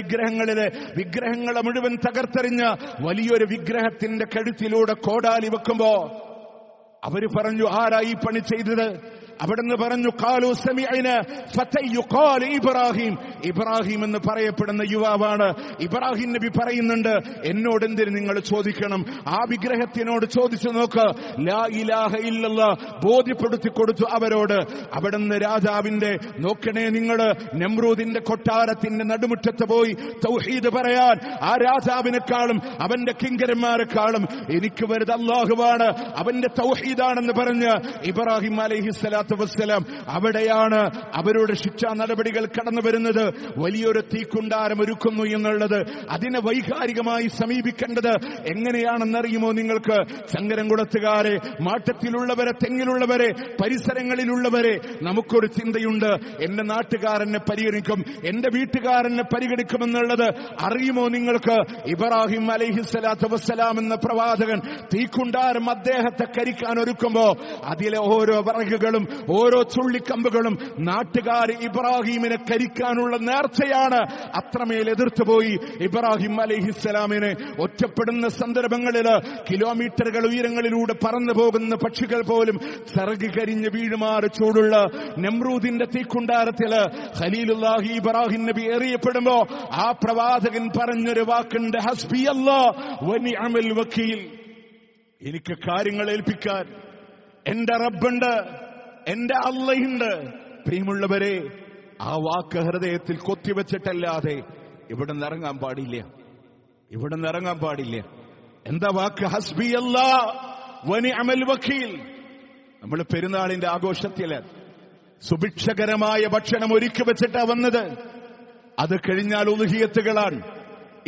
വിഗ്രഹങ്ങളെ മുഴുവൻ തകർത്തെറിഞ്ഞ വലിയൊരു വിഗ്രഹത്തിന്റെ കഴുത്തിലൂടെ കോടാലി വെക്കുമ്പോ അവര് പറഞ്ഞു, ആരാ ഈ പണി ചെയ്തത്? അവിടുന്ന് പറഞ്ഞു ഖാലു സമിഅന ഫതൻ യുഖാലു ഇബ്രാഹിം. ഇബ്രാഹിം എന്ന് പറയപ്പെടുന്ന യുവാവാണ്. ഇബ്രാഹിം നബി പറയുന്നുണ്ട്, എന്നോട് എന്തിന് നിങ്ങൾ ചോദിക്കണം, ആ വിഗ്രഹത്തിനോട് ചോദിച്ചു നോക്ക്, ലാ ഇലാഹ ഇല്ലല്ലാഹ് ബോധ്യപ്പെടുത്തി കൊടുത്തു അവരോട്. അവിടുന്ന് രാജാവിന്റെ നോക്കണേ, നിങ്ങൾ നമ്രൂദിന്റെ കൊട്ടാരത്തിന്റെ നടുമുറ്റത്ത് പോയി തൗഹീദ് പറയാൻ ആ രാജാവിനെക്കാളും അവന്റെ കിങ്കരന്മാരെക്കാളും എനിക്ക് വരുത് അല്ലാഹുവാണ്, അവന്റെ തൗഹീദാണെന്ന് പറഞ്ഞ് ഇബ്രാഹിം അലൈഹിസ്സലാത്തു വസ്സലാം അവിടെയാണ് അവരുടെ ശിക്ഷാ നടപടികൾ കടന്നു വരുന്നത്. വലിയൊരു തീക്കുണ്ടാരം ഒരുക്കുന്നു എന്നുള്ളത് അതിനെ വൈകാരികമായി സമീപിക്കേണ്ടത് എങ്ങനെയാണെന്നറിയുമോ നിങ്ങൾക്ക്? ചങ്ങരംകുളത്തുകാരെ, മാട്ടത്തിലുള്ളവരെ, തെങ്ങിലുള്ളവരെ, പരിസരങ്ങളിലുള്ളവരെ, നമുക്കൊരു ചിന്തയുണ്ട്, എന്റെ നാട്ടുകാരനെ പരിഗണിക്കും, എന്റെ വീട്ടുകാരനെ പരിഗണിക്കുമെന്നുള്ളത് അറിയുമോ നിങ്ങൾക്ക്? ഇബ്രാഹിം അലൈഹിസ്സലാത്തു വസ്സലാം എന്ന പ്രവാചകൻ തീക്കുണ്ടാരം അദ്ദേഹത്തെ കരിക്കാൻ ഒരുക്കുമ്പോ അതിലെ ഓരോ വിറകുകളും ഓരോ ചുള്ളിക്കമ്പുകളും നാട്ടുകാർ ഇബ്രാഹിമിനെ കരിക്കാനുള്ള നേർച്ചയാണ്. അത്രമേൽ എതിർത്തുപോയി ഇബ്രാഹിം അലൈഹിസ്സലാമിനെ. ഒറ്റപ്പെടുന്ന സന്ദർഭങ്ങളിൽ കിലോമീറ്ററുകൾ ഉയരങ്ങളിലൂടെ പറന്നു പോകുന്ന പക്ഷികൾ പോലും ചിറക് കരിഞ്ഞ് വീഴുമാറ് ചൂടുള്ള നമ്രൂദിന്റെ തീക്കുണ്ടാരത്തില് ഖലീലുല്ലാഹി ഇബ്രാഹിം നബി എറിയപ്പെടുമ്പോ ആ പ്രവാചകൻ പറഞ്ഞൊരു വാക്കുണ്ട്, ഹസ്ബി അല്ലാഹ് വ നിഅമൽ വക്കീൽ. എനിക്ക് കാര്യങ്ങൾ ഏൽപ്പിക്കാൻ എന്റെ റബ്ബുണ്ട്, എന്റെ അള്ളയുണ്ട്. പ്രിയമുള്ളവരെ, ആ വാക്ക് ഹൃദയത്തിൽ കൊത്തിവെച്ചിട്ടല്ലാതെ ഇവിടെ നിന്ന് ഇറങ്ങാൻ പാടില്ല, ഇവിടെ നിന്ന് ഇറങ്ങാൻ പാടില്ല. എന്താ വാക്ക്? ഹസ്ബി അല്ലാഹ് വ നിഅമൽ വക്കീൽ. നമ്മൾ പെരുന്നാളിന്റെ ആഘോഷത്തില് സുഭിക്ഷകരമായ ഭക്ഷണം ഒരുക്കി വെച്ചിട്ടാ വന്നത്. അത് കഴിഞ്ഞാൽ ഉദ്ഹിയത്തുകളാണ്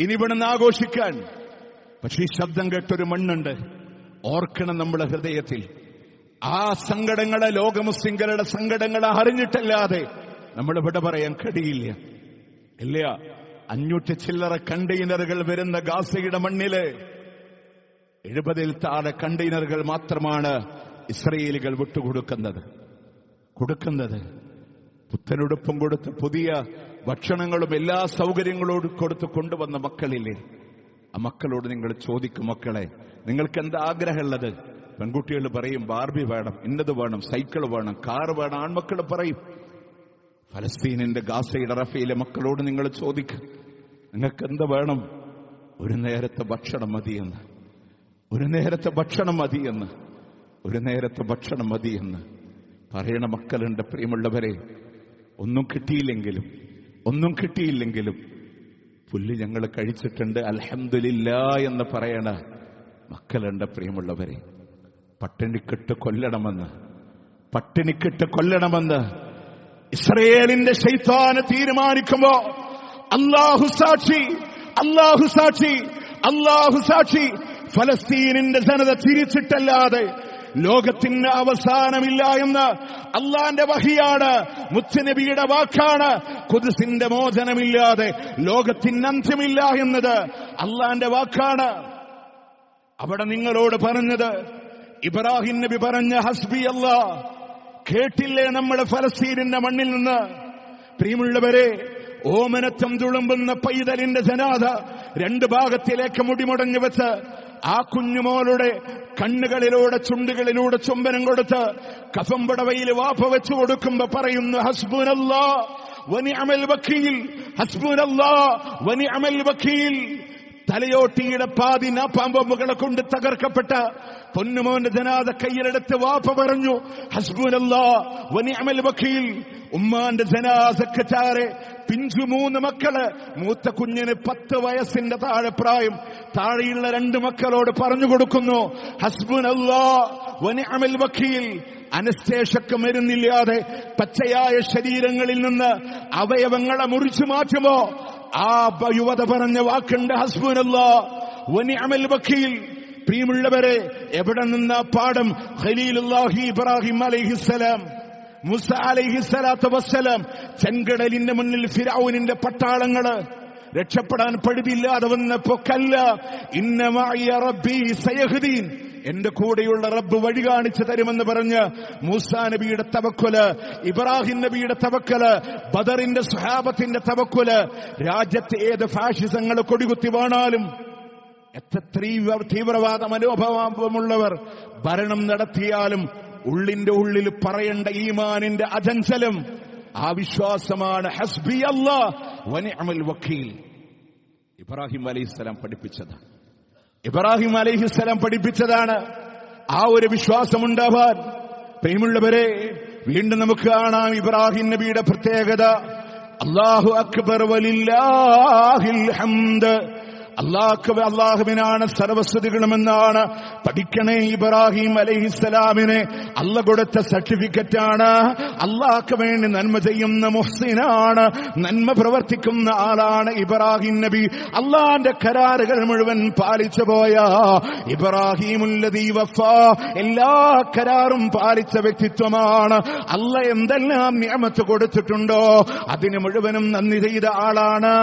ഇനി ഇവിടുന്ന് ആഘോഷിക്കാൻ. പക്ഷെ ഈ ശബ്ദം കേട്ടൊരു മണ്ണുണ്ട്, ഓർക്കണം നമ്മുടെ ഹൃദയത്തിൽ. ആ സങ്കടങ്ങളെ, ലോക മുസ്ലിംകളുടെ സങ്കടങ്ങളെ അറിഞ്ഞിട്ടല്ലാതെ നമ്മൾ ഇവിടെ പറയാൻ കഴിയില്ല. ഇല്ല, 500 ചില്ലറ കണ്ടെയ്നറുകൾ വരുന്ന ഗാസയുടെ മണ്ണില് 70 താഴെ കണ്ടെയ്നറുകൾ മാത്രമാണ് ഇസ്രയേലികൾ വിട്ടുകൊടുക്കുന്നത്. പുത്തനുടുപ്പും കൊടുത്ത് പുതിയ ഭക്ഷണങ്ങളും എല്ലാ സൗകര്യങ്ങളോടും കൊടുത്ത് കൊണ്ടുവന്ന മക്കളില്ലേ? ആ മക്കളോട് നിങ്ങൾ ചോദിക്കും, മക്കളെ നിങ്ങൾക്ക് എന്താ ആഗ്രഹമുള്ളത്? പെൺകുട്ടികൾ പറയും ബാർബി വേണം, ഇന്നത് വേണം, സൈക്കിൾ വേണം, കാർ വേണം. ആൺമക്കൾ പറയും. ഫലസ്തീനിന്റെ ഗാസയുടെ റഫയിലെ മക്കളോട് നിങ്ങൾ ചോദിക്കും, നിങ്ങൾക്ക് എന്ത് വേണം? ഒരു നേരത്തെ ഭക്ഷണം മതിയെന്ന്, ഒരു നേരത്തെ ഭക്ഷണം മതിയെന്ന്, ഒരു നേരത്തെ ഭക്ഷണം മതിയെന്ന് പറയണ മക്കളുണ്ട്. പ്രിയമുള്ളവരെ, ഒന്നും കിട്ടിയില്ലെങ്കിലും പുല്ല് ഞങ്ങൾ കഴിച്ചിട്ടുണ്ട് അൽഹംദുലില്ലാ എന്ന് പറയണ മക്കളുണ്ട്. പ്രിയമുള്ളവരെ, പട്ടിണിക്കിട്ട് കൊല്ലണമെന്ന് ഇസ്രയേലിന്റെ ശൈത്താന് തീരുമാനിക്കുമ്പോ അല്ലാഹു സാക്ഷി, ഫലസ്തീനിന്റെ ജനത തിരിച്ചിട്ടല്ലാതെ ലോകത്തിന് അവസാനമില്ല എന്ന് അള്ളാന്റെ വഹിയാണ്, മുത്തുനബിയുടെ വാക്കാണ്. ഖുദ്സിന്റെ മോചനമില്ലാതെ ലോകത്തിന് അന്ത്യമില്ല എന്നത് അള്ളാന്റെ വാക്കാണ്. അവിടെ നിങ്ങളോട് പറഞ്ഞത് ഇബ്രാഹിം നബി പറഞ്ഞ ഹസ്ബി അല്ലാഹ് കേട്ടില്ലേ നമ്മുടെ ഫലസ്തീനിന്റെ മണ്ണിൽ നിന്ന്? പ്രിയമുള്ളവരെ, ഓമനത്വം തുളുമ്പുന്ന പൈതലിന്റെ ജനാദ 2 ഭാഗത്തിലേക്ക് മുടിമുടഞ്ഞു വെച്ച് ആ കുഞ്ഞുമോളുടെ കണ്ണുകളിലൂടെ ചുണ്ടുകളിലൂടെ ചുംബനം കൊടുത്ത് കഫംപടവയിൽ വാപ്പ വെച്ചു കൊടുക്കുമ്പോ പറയുന്നു, ഹസ്ബുനല്ലാഹ് വ നിഅമൽ വക്കീൽ, ഹസ്ബുനല്ലാഹ് വ നിഅമൽ വക്കീൽ. തലയോട്ടിയുടെ പാതി നാപ്പാമ്പുകളെ കൊണ്ട് തകർക്കപ്പെട്ട പൊന്നുമോന്റെ ജനാദ കയ്യിലെടുത്ത് വാപ്പ പറഞ്ഞു, ഹസ്ബുനല്ലാഹ് വ നിഅമൽ വക്കീൽ. ഉമ്മാന്റെ ജനാസക്ക് ചാരെ പിഞ്ചു 3 മക്കള്, മൂത്ത കുഞ്ഞിന് 10 വയസ്സിന്റെ താഴെ പ്രായം, താഴെയുള്ള 2 മക്കളോട് പറഞ്ഞു കൊടുക്കുന്നു, ഹസ്ബുനല്ലാഹ് വ നിഅമൽ വക്കീൽ. അനസ്തേഷക്ക് മരുന്നില്ലാതെ പച്ചയായ ശരീരങ്ങളിൽ നിന്ന് അവയവങ്ങളെ മുറിച്ചു മാറ്റുമോ ആ യുവത പറഞ്ഞ വാക്കുണ്ട്, ഹസ്ബുനല്ലാഹ് വ നിഅമൽ വക്കീൽ. പ്രിയമുള്ളവരെ, എവിടെ നിന്ന പാഠം? ഖലീലുല്ലാഹി ഇബ്രാഹിം അലൈഹിസ്സലാം, മൂസ അലൈഹിസ്സലാത്തു വസ്സലാം ചെങ്കടലിന്റെ മുന്നിൽ ഫിർഔനിന്റെ പട്ടാളങ്ങള് രക്ഷപ്പെടാൻ പഴുതില്ലാതെ വന്നപ്പോ കല്ല ഇന്ന മഅയ റബ്ബി സയഹ്ദീൻ, എന്റെ കൂടെയുള്ള റബ്ബ് വഴി കാണിച്ചു തരുമെന്ന് പറഞ്ഞ് മൂസാ നബിയുടെ തവക്കുല്, ഇബ്രാഹിം നബിയുടെ തവക്കുല്, ബദറിന്റെ സ്വഹാബത്തിന്റെ തവക്കുല്, രാജ്യത്ത് ഏത് ഫാഷിസങ്ങൾ കൊടികുത്തി വീണാലും, എത്ര തീവ്രവാദ മനോഭാവമുള്ളവർ ഭരണം നടത്തിയാലും ഉള്ളിന്റെ ഉള്ളിൽ പറയേണ്ട ഈമാനിന്റെ അചഞ്ചലം. ആ വിശ്വാസമാണ് ഹസ്ബി അല്ലാഹ് വനിഅമൽ വക്കീൽ. ഇബ്രാഹിം അലൈഹിസ്സലാം പഠിപ്പിച്ചതാണ്. ഇബ്രാഹിം അലൈഹിസ്സലാം പഠിപ്പിച്ചതാണ് ആ ഒരു വിശ്വാസമുണ്ടാവാൻ. പ്രിയമുള്ളവരെ, വീണ്ടും നമുക്ക് കാണാം ഇബ്രാഹിം നബിയുടെ പ്രത്യേകത. അല്ലാഹു അക്ബർ വലില്ലാഹിൽ ഹംദ്. അള്ളാഹുവിനാണ് സർവസ്തുതികളുമെന്നാണ്. പഠിക്കണേ, ഇബ്രാഹിം അലൈഹിസ്സലാമിന് അല്ല കൊടുത്ത സർട്ടിഫിക്കറ്റാണ്. അള്ളാഹ്ക്ക് വേണ്ടി നന്മ ചെയ്യുന്ന മുഹ്സിനാണ്, നന്മ പ്രവർത്തിക്കുന്ന ആളാണ് ഇബ്രാഹിം നബി. അള്ളാന്റെ കരാറുകൾ മുഴുവൻ പാലിച്ചു പോയ ഇബ്രാഹിമുല്ലദീ വഫാ, എല്ലാ കരാറും പാലിച്ച വ്യക്തിത്വമാണ്. അല്ല എന്തെല്ലാം നിഅമത്ത് കൊടുത്തിട്ടുണ്ടോ അതിന് മുഴുവനും നന്ദി ചെയ്ത ആളാണ്.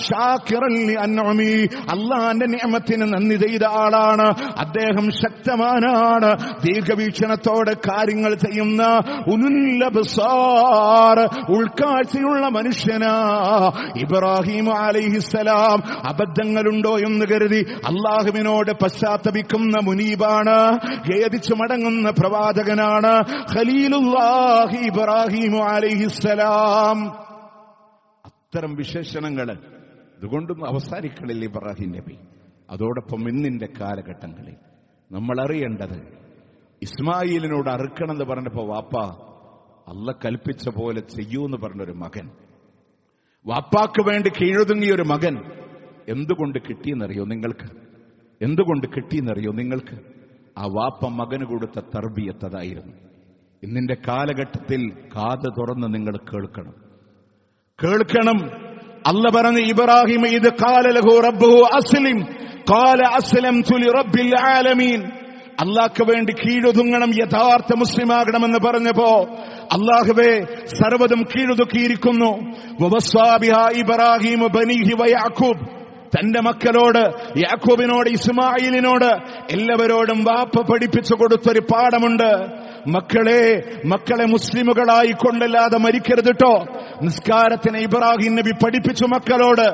ഷാക്കിറൻ ലിഅൻഉമി, അള്ളാന്റെ നിഅമത്തിന് നന്ദി ചെയ്ത ആളാണ്. അദ്ദേഹം ശക്തമാനാണ്, ദീർഘവീക്ഷണത്തോടെ കാര്യങ്ങൾ ചെയ്യുന്ന ഉലുൽ അബ്സാർ, ഉൾക്കാഴ്ചയുള്ള മനുഷ്യനാ ഇബ്രാഹിം അലൈഹിസ്സലാം. അബദ്ധങ്ങളുണ്ടോ എന്ന് കരുതി അള്ളാഹുവിനോട് പശ്ചാത്തപിക്കുന്ന മുനീബാണ്, ഖേദിച്ചു മടങ്ങുന്ന പ്രവാചകനാണ് ഖലീലുല്ലാഹി ഇബ്രാഹിം അലൈഹിസ്സലാം. അത്തരം വിശേഷണങ്ങൾ ഇതുകൊണ്ടൊന്നും അവസാനിക്കണില്ല ഇബ്രാഹിം നബി. അതോടൊപ്പം ഇന്നിന്റെ കാലഘട്ടങ്ങളിൽ നമ്മൾ അറിയേണ്ടത്, ഇസ്മായിലിനോട് അറുക്കണമെന്ന് പറഞ്ഞപ്പോ വാപ്പ അല്ല കൽപ്പിച്ച പോലെ ചെയ്യൂന്ന് പറഞ്ഞൊരു മകൻ, വാപ്പാക്ക് വേണ്ടി കീഴൊതുങ്ങിയൊരു മകൻ എന്തുകൊണ്ട് കിട്ടിയെന്നറിയോ നിങ്ങൾക്ക്? എന്തുകൊണ്ട് കിട്ടിയെന്നറിയോ നിങ്ങൾക്ക്? ആ വാപ്പ മകന് കൊടുത്ത തർബിയത്ത് അതായിരുന്നു. ഇന്നിന്റെ കാലഘട്ടത്തിൽ കാത് തുറന്ന് നിങ്ങൾ കേൾക്കണം. അല്ല പറഞ്ഞു, ഇബ്രാഹിം ഇത് ഖാല ലഹു റബ്ബുഹു അസ്ലിം ഖാല അസ്ലംതു ലിറബ്ബിൽ ആലമീൻ. അല്ലാഹ്ക്ക് വേണ്ടി കീഴൊതുങ്ങണം, യഥാർത്ഥ മുസ്ലിമാകണമെന്ന് പറഞ്ഞപ്പോ അല്ലാഹുവേ സർവ്വതും കീഴൊതുക്കിയിരിക്കുന്നു. വവസ്സാ ബിഹാ ഇബ്രാഹിം ബനീഹി വയാഖൂബ്, തന്റെ മക്കളോട്, യാക്കൂബിനോട്, ഇസ്മായിലിനോട്, എല്ലാവരോടും വാപ്പ പഠിപ്പിച്ചു കൊടുത്തൊരു പാഠമുണ്ട്. മക്കളെ മുസ്ലിമുകളായി കൊണ്ടല്ലാതെ മരിക്കരുത് കേട്ടോ. നിസ്കാരത്തിന് ഇബ്രാഹിം നബി പഠിപ്പിച്ചു, മക്കളോട്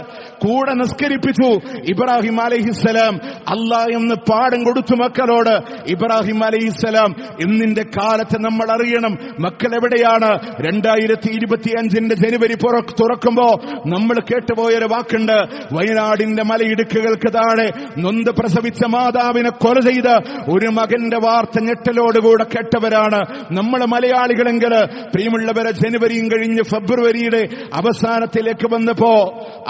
കൂടെ നിസ്കരിപ്പിച്ചു. ഇബ്രാഹിം അലൈഹിസ്സലാം അല്ലാഹ് എന്ന് പാഠം കൊടുത്തു മക്കളോട്. ഇബ്രാഹിം അലൈഹിസ്സലാം ഇന്നിന്റെ കാലത്ത് നമ്മൾ അറിയണം, മക്കൾ എവിടെയാണ്? 2025 ജനുവരി തുറക്കുമ്പോ നമ്മൾ കേട്ടുപോയൊരു വാക്കുണ്ട്. വയനാടിന്റെ മലയിടുക്കുകൾക്ക് താഴെ നൊന്ത് പ്രസവിച്ച മാതാവിനെ കൊല ചെയ്ത് ഒരു മകന്റെ വാർത്ത ഞെട്ടലോടുകൂടെ കേട്ടവരാണ് നമ്മൾ മലയാളികളെങ്കിൽ. പ്രിയമുള്ളവരെ, ജനുവരിയും കഴിഞ്ഞ് ഫെബ്രുവരിയുടെ അവസാനത്തിലേക്ക് വന്നപ്പോ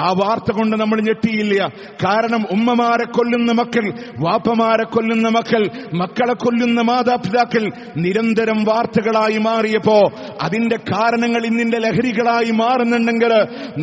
ആ വാർത്ത കൊണ്ട് നമ്മൾ ഞെട്ടിയില്ല. കാരണം ഉമ്മമാരെ കൊല്ലുന്ന മക്കൾ, വാപ്പമാരെ കൊല്ലുന്ന മക്കൾ, മക്കളെ കൊല്ലുന്ന മാതാപിതാക്കൾ നിരന്തരം വാർത്തകളായി മാറിയപ്പോ അതിന്റെ കാരണങ്ങൾ ഇന്നിന്റെ ലഹരികളായി മാറുന്നുണ്ടെങ്കിൽ,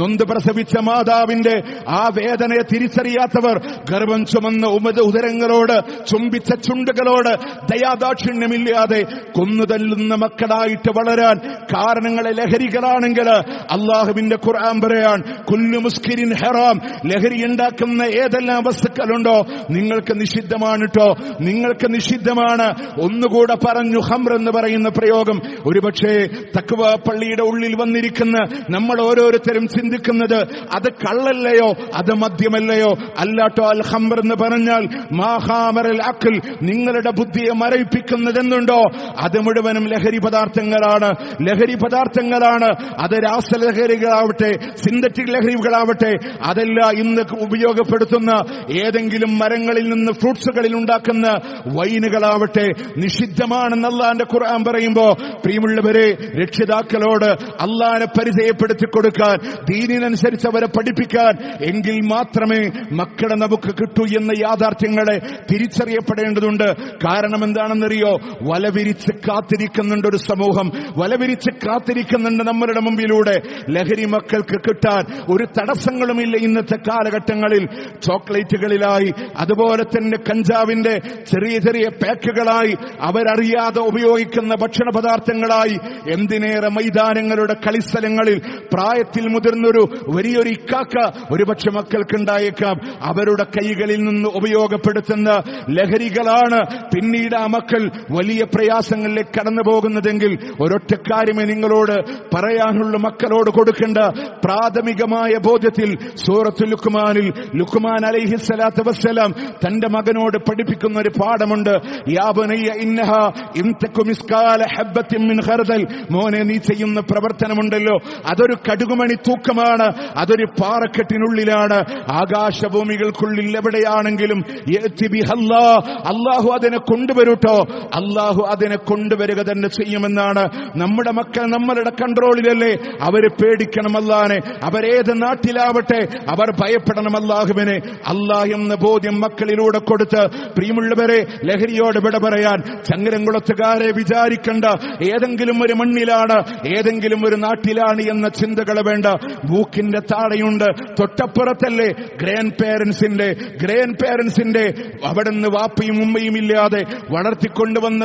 നൊന്ത് പ്രസവിച്ച മാതാവിന്റെ ആ വേദനയെ തിരിച്ചറിയാത്തവർ ഗർഭം ചുമന്ന ഉദരങ്ങളോട്, ചുംബിച്ച ചുണ്ടുകളോട് ദയാദാക്ഷിണ്യമില്ലാതെ കൊന്നുതല്ലുന്ന മക്കളായിട്ട് വളരാൻ കാരണങ്ങളെ ലഹരികളാണെങ്കിൽ, അള്ളാഹുവിന്റെ ഖുർആൻ പറയാൻ കുല്ലു മുസ്കിരിൻ ഹറാം, ലഹരി ഉണ്ടാക്കുന്ന ഏതെല്ലാം വസ്തുക്കളുണ്ടോ നിങ്ങൾക്ക് നിഷിദ്ധമാണ് കേട്ടോ, നിങ്ങൾക്ക് നിഷിദ്ധമാണ്. ഒന്നുകൂടെ പറഞ്ഞു, ഹംർ എന്ന് പറയുന്ന പ്രയോഗം ഒരുപക്ഷേ തഖ്വ പള്ളിയുടെ ഉള്ളിൽ വന്നിരിക്കുന്ന നമ്മൾ ഓരോരുത്തരും ചിന്തിക്കുന്നത് അത് കള്ളല്ലയോ, അത് മദ്യമല്ലയോ? അല്ലാട്ടോ. അൽ ഹംർ എന്ന് പറഞ്ഞാൽ മാഹാമറൽ അഖൽ, നിങ്ങളുടെ ബുദ്ധിയെ മരവിപ്പിക്കുന്നതെന്നുണ്ടോ അത് മുഴുവനും ലഹരി പദാർത്ഥങ്ങളാണ്. ലഹരി പദാർത്ഥങ്ങളാണ്. അത് രാസലഹരികളാവട്ടെ, സിന്തറ്റിക് ലഹരികളാവട്ടെ, അതല്ല ഇന്ന് ഉപയോഗപ്പെടുത്തുന്ന ഏതെങ്കിലും മരങ്ങളിൽ നിന്ന് ഫ്രൂട്ട്സുകളിൽ ഉണ്ടാക്കുന്ന വൈനുകളാവട്ടെ, നിഷിദ്ധമാണെന്ന് അല്ലാഹുവിന്റെ ഖുർആൻ പറയുമ്പോ, പ്രിയമുള്ളവരെ, രക്ഷിതാക്കളോട് അല്ലാഹുവിനെ പരിചയപ്പെടുത്തി കൊടുക്കാൻ, ദീനിനനുസരിച്ച് അവരെ പഠിപ്പിക്കാൻ, എങ്കിൽ മാത്രമേ മക്കളെ നമുക്ക് കിട്ടൂ എന്ന യാഥാർത്ഥ്യങ്ങളെ തിരിച്ചറിയപ്പെടേണ്ടതുണ്ട്. കാരണം എന്താണെന്നറിയോ? വലവിരിച്ച് കാത്തിരിക്കുന്നുണ്ട് ഒരു സമൂഹം, വലവിരിച്ച് കാത്തിരിക്കുന്നുണ്ട് നമ്മളുടെ മുമ്പിലൂടെ. ലഹരി മക്കൾക്ക് കിട്ടാൻ ഒരു തടസ്സങ്ങളുമില്ല ഇന്നത്തെ കാലഘട്ടങ്ങളിൽ. ചോക്ലേറ്റുകളിലായി, അതുപോലെ തന്നെ കഞ്ചാവിന്റെ ചെറിയ ചെറിയ പാക്കുകളായി, അവരറിയാതെ ഉപയോഗിക്കുന്ന ഭക്ഷണ പദാർത്ഥങ്ങളായി, എന്തിനേറെ മൈതാനങ്ങളുടെ കളിസ്ഥലങ്ങളിൽ പ്രായത്തിൽ മുതിർന്നൊരു വലിയൊരു ഇക്കാക്ക ഒരുപക്ഷെ മക്കൾക്കുണ്ടായേക്കാം. അവരുടെ കൈകളിൽ നിന്ന് ഉപയോഗപ്പെടുത്തുന്ന ലഹരികളാണ് പിന്നീട് ആ മക്കൾ വലിയ പ്രയാസങ്ങളിലേക്ക് കടന്നു പോകുന്നതെങ്കിൽ ഒരൊറ്റ കാര്യമേ നിങ്ങളോട് പറയാനുള്ള, മക്കളോട് കൊടുക്കേണ്ട പ്രാഥമികമായ ബോധ്യത്തിൽ സൂറത്തുൽ ലുഖ്മാനിൽ ലുഖ്മാൻ അലൈഹിസ്സലാത്തു വസ്സലാം തന്റെ മകനോട് പഠിപ്പിക്കുന്ന ഒരു പാഠമുണ്ട്. യാ ബനയ്യ ഇന്നഹാ ഇൻ തകു മിസ്കാല ഹബ്ബത്തിൻ മിൻ ഖർദൽ, മോനെ നീ ചെയ്യുന്ന പ്രവർത്തനമുണ്ടല്ലോ അതൊരു കടുകുമണി തൂക്കമാണ്, അതൊരു പാറക്കെട്ടിനുള്ളിലാണ്. ആകാശഭൂമികൾക്കുള്ളിൽ എവിടെയാണെങ്കിലും അല്ലാഹു അതിനെ കൊണ്ടുവരൂട്ടോ, അല്ലാഹു അതിനെ കൊണ്ടുവരിക തന്നെ ചെയ്യുമെന്നാണ്. നമ്മുടെ മക്കൾ നമ്മളുടെ കൺട്രോളിലല്ലേ, അവര് പേടിക്കണം അല്ലാഹുവിനെ. അവരേത് നാട്ടിലാവട്ടെ അവർ ഭയപ്പെടണം അല്ലാഹുവിനെ. അല്ലാഹ് എന്ന ബോധ്യം മക്കളിലൂടെ കൊടുത്ത് പ്രിയമുള്ളവരെ, ലഹരിയോട് വിട പറയാൻ ചങ്ങരംകുളത്തുകാരെ വിചാരിക്കണ്ട ഏതെങ്കിലും ഒരു മണ്ണിലാണ് ഏതെങ്കിലും ഒരു നാട്ടിലാണ് എന്ന ചിന്തകൾ വേണ്ട. മൂക്കിന്റെ താഴെയുണ്ട്, തൊട്ടപ്പുറത്തല്ലേ ഗ്രാൻഡ് പേരൻസിന്റെ അവിടുന്ന് വാപ്പയും ഉമ്മയും ഇല്ലാതെ വളർത്തിക്കൊണ്ടുവന്ന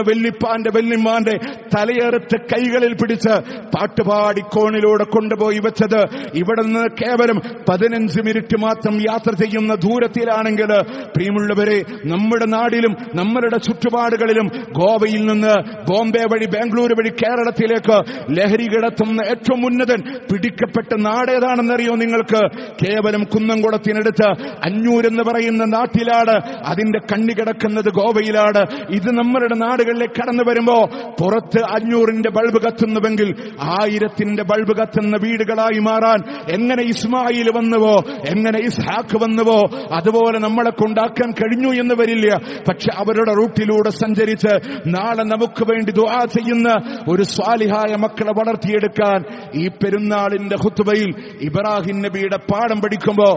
വല്യമ്മാന്റെ തലയെറുത്ത് കൈകളിൽ പിടിച്ച് പാട്ടുപാടി കോണിലൂടെ കൊണ്ടുപോയി വെച്ചത് ഇവിടുന്ന് കേവലം 15 മിനിറ്റ് മാത്രം യാത്ര ചെയ്യുന്ന ദൂരത്തിലാണെങ്കിൽ പ്രിയമുള്ളവരെ, നമ്മുടെ നാടിലും നമ്മളുടെ ചുറ്റുപാടുകളിലും ഗോവയിൽ നിന്ന് ബോംബെ വഴി ബാംഗ്ലൂർ വഴി കേരളത്തിലേക്ക് ലഹരി കിടത്തുന്ന ഏറ്റവും ഉന്നതൻ പിടിക്കപ്പെട്ട നാടേതാണെന്നറിയോ നിങ്ങൾക്ക്? കേവലം കുന്നംകുളത്തിനടുത്ത് അഞ്ഞൂർ എന്ന് പറയുന്ന നാട്ടിലാണ്. അതിന്റെ കണ്ണി കിടക്കുന്നത് ഗോവയിലാണ്. ഇത് നമ്മളുടെ നാടുകളിലേക്ക് കടന്നു വരുമ്പോ പുറത്ത് 500ന്റെ ബൾബ് കത്തുന്നുവെങ്കിൽ 1000ന്റെ ബൾബ് കത്തുന്ന വീടുകളായി മാറാൻ എങ്ങനെ ഇസ്മായിൽ വന്നുവോ, എങ്ങനെ ഇസ്ഹാഖ് വന്നുവോ, അതുപോലെ നമ്മളെ കൊണ്ടാക്കാൻ കഴിഞ്ഞു എന്ന് വരില്ല. പക്ഷെ അവരുടെ റൂട്ടിലൂടെ സഞ്ചരിച്ച് നാളെ നമുക്ക് വേണ്ടി ദുആ ചെയ്യുന്ന ഒരു സ്വാലിഹായ മക്കളെ വളർത്തിയെടുക്കാൻ ഈ പെരുന്നാളിന്റെ ഖുത്ബയിൽ ഇബ്രാഹിം നബിയുടെ പാഠം പഠിക്കുമ്പോ